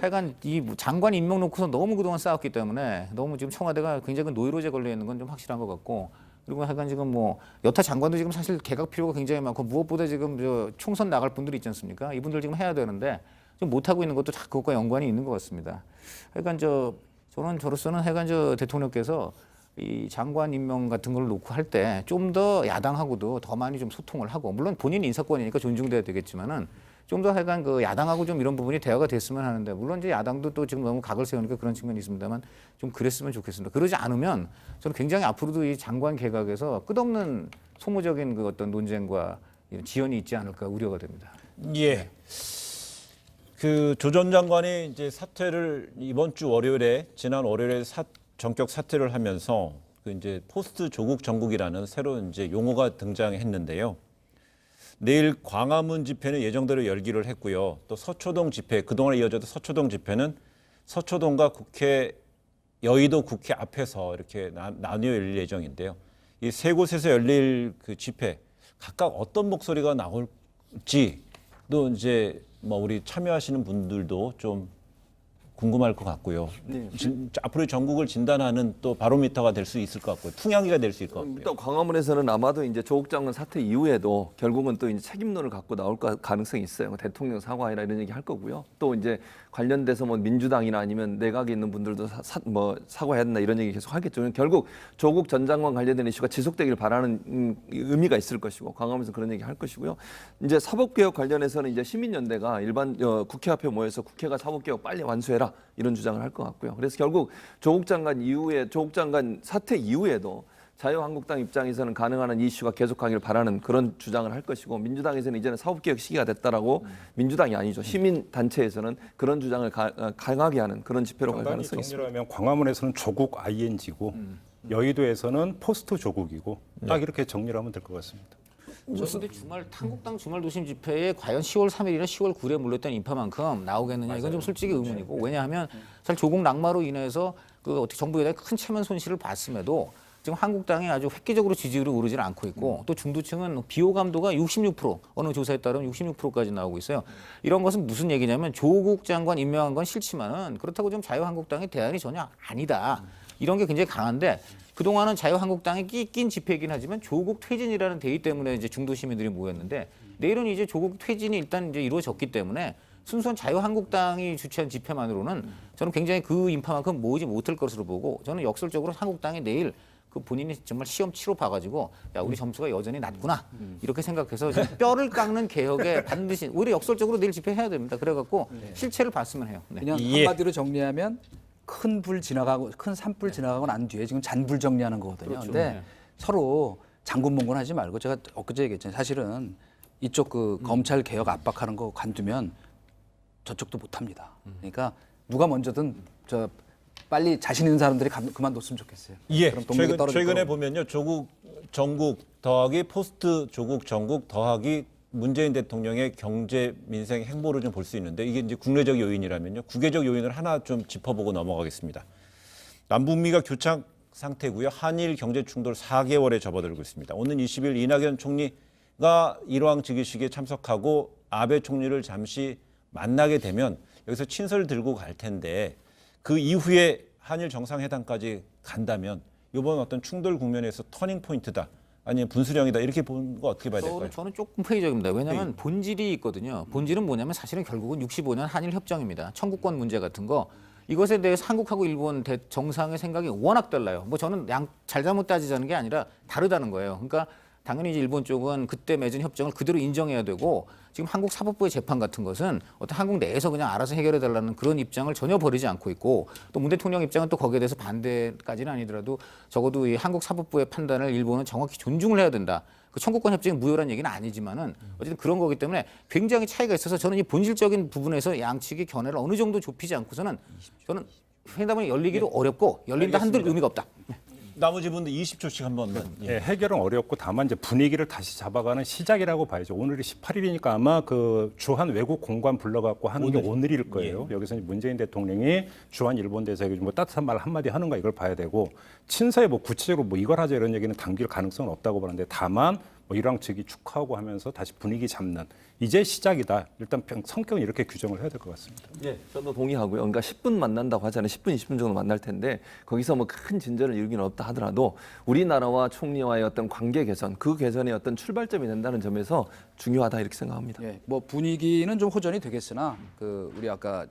Speaker 4: 하여간 이 장관 임명 놓고서 너무 그동안 싸웠기 때문에 너무 지금 청와대가 굉장히 노이로제 걸려 있는 건 좀 확실한 것 같고 그리고 하여간 지금 뭐 여타 장관도 지금 사실 개각 필요가 굉장히 많고 무엇보다 지금 총선 나갈 분들이 있지 않습니까? 이분들 지금 해야 되는데 좀 못하고 있는 것도 다 그것과 연관이 있는 것 같습니다. 하여간 저는 저로서는 하여간 대통령께서 이 장관 임명 같은 걸 놓고 할 때 좀 더 야당하고도 더 많이 좀 소통을 하고 물론 본인 인사권이니까 존중돼야 되겠지만은 좀 더 하여간 그 야당하고 좀 이런 부분이 대화가 됐으면 하는데 물론 이제 야당도 또 지금 너무 각을 세우니까 그런 측면이 있습니다만 좀 그랬으면 좋겠습니다. 그러지 않으면 저는 굉장히 앞으로도 이 장관 개각에서 끝없는 소모적인 그 어떤 논쟁과 지연이 있지 않을까 우려가 됩니다.
Speaker 1: 예. 그 조 전 장관이 이제 사퇴를 이번 주 월요일에 지난 월요일에 전격 사퇴를 하면서 그 이제 포스트 조국 정국이라는 새로운 이제 용어가 등장했는데요. 내일 광화문 집회는 예정대로 열기를 했고요. 또 서초동 집회, 그동안 이어졌던 서초동 집회는 서초동과 여의도 국회 앞에서 이렇게 나뉘어 열릴 예정인데요. 이 세 곳에서 열릴 그 집회 각각 어떤 목소리가 나올지도 이제 뭐 우리 참여하시는 분들도 좀 궁금할 것 같고요.
Speaker 11: 네.
Speaker 1: 앞으로 전국을 진단하는 또 바로미터가 될 수 있을 것 같고요. 풍향기가 될 수 있을 것 같고요.
Speaker 11: 일단 광화문에서는 아마도 이제 조국 장관 사퇴 이후에도 결국은 또 이제 책임론을 갖고 나올 가능성이 있어요. 대통령 사과이나 이런 얘기 할 거고요. 또 이제 관련돼서 뭐 민주당이나 아니면 내각에 있는 분들도 사과해야 된다 이런 얘기 계속 하겠죠. 결국 조국 전 장관 관련된 이슈가 지속되길 바라는 의미가 있을 것이고 광화문에서 그런 얘기 할 것이고요. 이제 사법개혁 관련해서는 이제 시민연대가 일반 국회 앞에 모여서 국회가 사법개혁 빨리 완수해라 이런 주장을 할 것 같고요. 그래서 결국 조국 장관 사퇴 이후에도 자유한국당 입장에서는 가능한 한 이슈가 계속하길 바라는 그런 주장을 할 것이고 민주당에서는 이제는 사법개혁 시기가 됐다라고 민주당이 아니죠. 시민단체에서는 그런 주장을 강하게 하는 그런 집회로 갈 가능성이 있습니다.
Speaker 9: 정리하면 광화문에서는 조국 ING고 여의도에서는 포스트 조국이고 딱 이렇게 정리를 하면 될 것 같습니다.
Speaker 4: 그런데 한국당 주말 도심 집회에 과연 10월 3일이나 10월 9일에 몰렸던 인파만큼 나오겠느냐 이건 좀 솔직히 의문이고 왜냐하면 사실 조국 낙마로 인해서 그 어떻게 정부 여당이 큰 체면 손실을 봤음에도 지금 한국당이 아주 획기적으로 지지율이 오르질 않고 있고 또 중도층은 비호감도가 66% 어느 조사에 따르면 66%까지 나오고 있어요. 이런 것은 무슨 얘기냐면 조국 장관 임명한 건 싫지만은 그렇다고 좀 자유한국당의 대안이 전혀 아니다. 이런 게 굉장히 강한데 그동안은 자유한국당이 낀 집회이긴 하지만 조국 퇴진이라는 대의 때문에 이제 중도 시민들이 모였는데 내일은 이제 조국 퇴진이 일단 이제 이루어졌기 때문에 순수한 자유한국당이 주최한 집회만으로는 저는 굉장히 그 인파만큼 모이지 못할 것으로 보고 저는 역설적으로 한국당이 내일 그 본인이 정말 시험 치러 봐가지고 야 우리 점수가 여전히 낮구나 이렇게 생각해서 뼈를 깎는 개혁에 반드시 오히려 역설적으로 내일 집회해야 됩니다. 그래갖고 실체를 봤으면 해요. 네.
Speaker 10: 그냥 한마디로 정리하면 큰 불 지나가고 큰 산불 지나가고 난 뒤에 지금 잔불 정리하는 거거든요.
Speaker 4: 그렇죠.
Speaker 10: 근데 서로 장군몽곤하지 말고 제가 엊그제 얘기했잖아요. 사실은 이쪽 그 검찰 개혁 압박하는 거 관두면 저쪽도 못합니다. 그러니까 누가 먼저든 빨리 자신 있는 사람들이 그만뒀으면 좋겠어요.
Speaker 1: 예.
Speaker 10: 그럼 동력이 떨어질
Speaker 1: 최근에
Speaker 10: 거고.
Speaker 1: 보면요. 조국 정국 더하기 포스트 조국 정국 더하기 문재인 대통령의 경제 민생 행보를 좀 볼 수 있는데 이게 이제 국내적 요인이라면요. 국외적 요인을 하나 좀 짚어보고 넘어가겠습니다. 남북미가 교착 상태고요. 한일 경제 충돌 4개월에 접어들고 있습니다. 오는 20일 이낙연 총리가 일왕 즉위식에 참석하고 아베 총리를 잠시 만나게 되면 여기서 친서를 들고 갈 텐데 그 이후에 한일 정상회담까지 간다면 이번 어떤 충돌 국면에서 터닝 포인트다. 아니면 분수령이다. 이렇게 보는 거 어떻게 봐야 될까요?
Speaker 4: 저는 조금 회의적입니다. 왜냐하면 본질이 있거든요. 본질은 뭐냐면 사실은 결국은 65년 한일 협정입니다. 청구권 문제 같은 거. 이것에 대해서 한국하고 일본 정상의 생각이 워낙 달라요. 뭐 저는 잘잘못 따지자는 게 아니라 다르다는 거예요. 그러니까 당연히 이제 일본 쪽은 그때 맺은 협정을 그대로 인정해야 되고 지금 한국 사법부의 재판 같은 것은 어떤 한국 내에서 그냥 알아서 해결해 달라는 그런 입장을 전혀 버리지 않고 있고 또 문 대통령 입장은 또 거기에 대해서 반대까지는 아니더라도 적어도 이 한국 사법부의 판단을 일본은 정확히 존중을 해야 된다. 그 청구권 협정이 무효라는 얘기는 아니지만은 어쨌든 그런 거기 때문에 굉장히 차이가 있어서 저는 이 본질적인 부분에서 양측의 견해를 어느 정도 좁히지 않고서는 저는 회담이 열리기도 어렵고 열린다 한들 의미가 없다.
Speaker 1: 나머지 분들 20초씩 한번.
Speaker 9: 예, 해결은 어렵고 다만 이제 분위기를 다시 잡아가는 시작이라고 봐야죠. 오늘이 18일이니까 아마 그 주한 외국 공관 불러갖고 하는 게 오늘일 거예요. 여기서 문재인 대통령이 주한 일본 대사에게 뭐 따뜻한 말 한마디 하는가 이걸 봐야 되고 친서에 뭐 구체적으로 뭐 이걸 하자 이런 얘기는 당길 가능성은 없다고 보는데 다만 뭐 일왕 측이 축하하고 하면서 다시 분위기 잡는 이제 시작이다. 일단 성격은 이렇게 규정을 해야 될 것 같습니다.
Speaker 11: 예, 저도 동의하고요. 그러니까 10분 만난다고 하잖아요. 10분, 20분 정도 만날 텐데 거기서 뭐 큰 진전을 이루기는 없다 하더라도 우리나라와 총리와의 어떤 관계 개선, 그 개선의 어떤 출발점이 된다는 점에서 중요하다 이렇게 생각합니다.
Speaker 10: 예, 뭐 분위기는 좀 호전이 되겠으나 그 우리 아까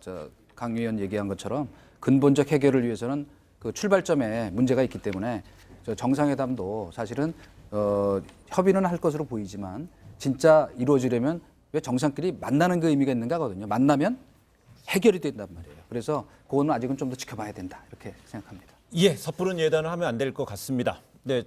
Speaker 10: 강 의원 얘기한 것처럼 근본적 해결을 위해서는 그 출발점에 문제가 있기 때문에 정상회담도 사실은 협의는 할 것으로 보이지만 진짜 이루어지려면 왜 정상끼리 만나는 그 의미가 있는가 하거든요. 만나면 해결이 된단 말이에요. 그래서 그거는 아직은 좀 더 지켜봐야 된다 이렇게 생각합니다.
Speaker 1: 예, 섣부른 예단을 하면 안 될 것 같습니다. 네.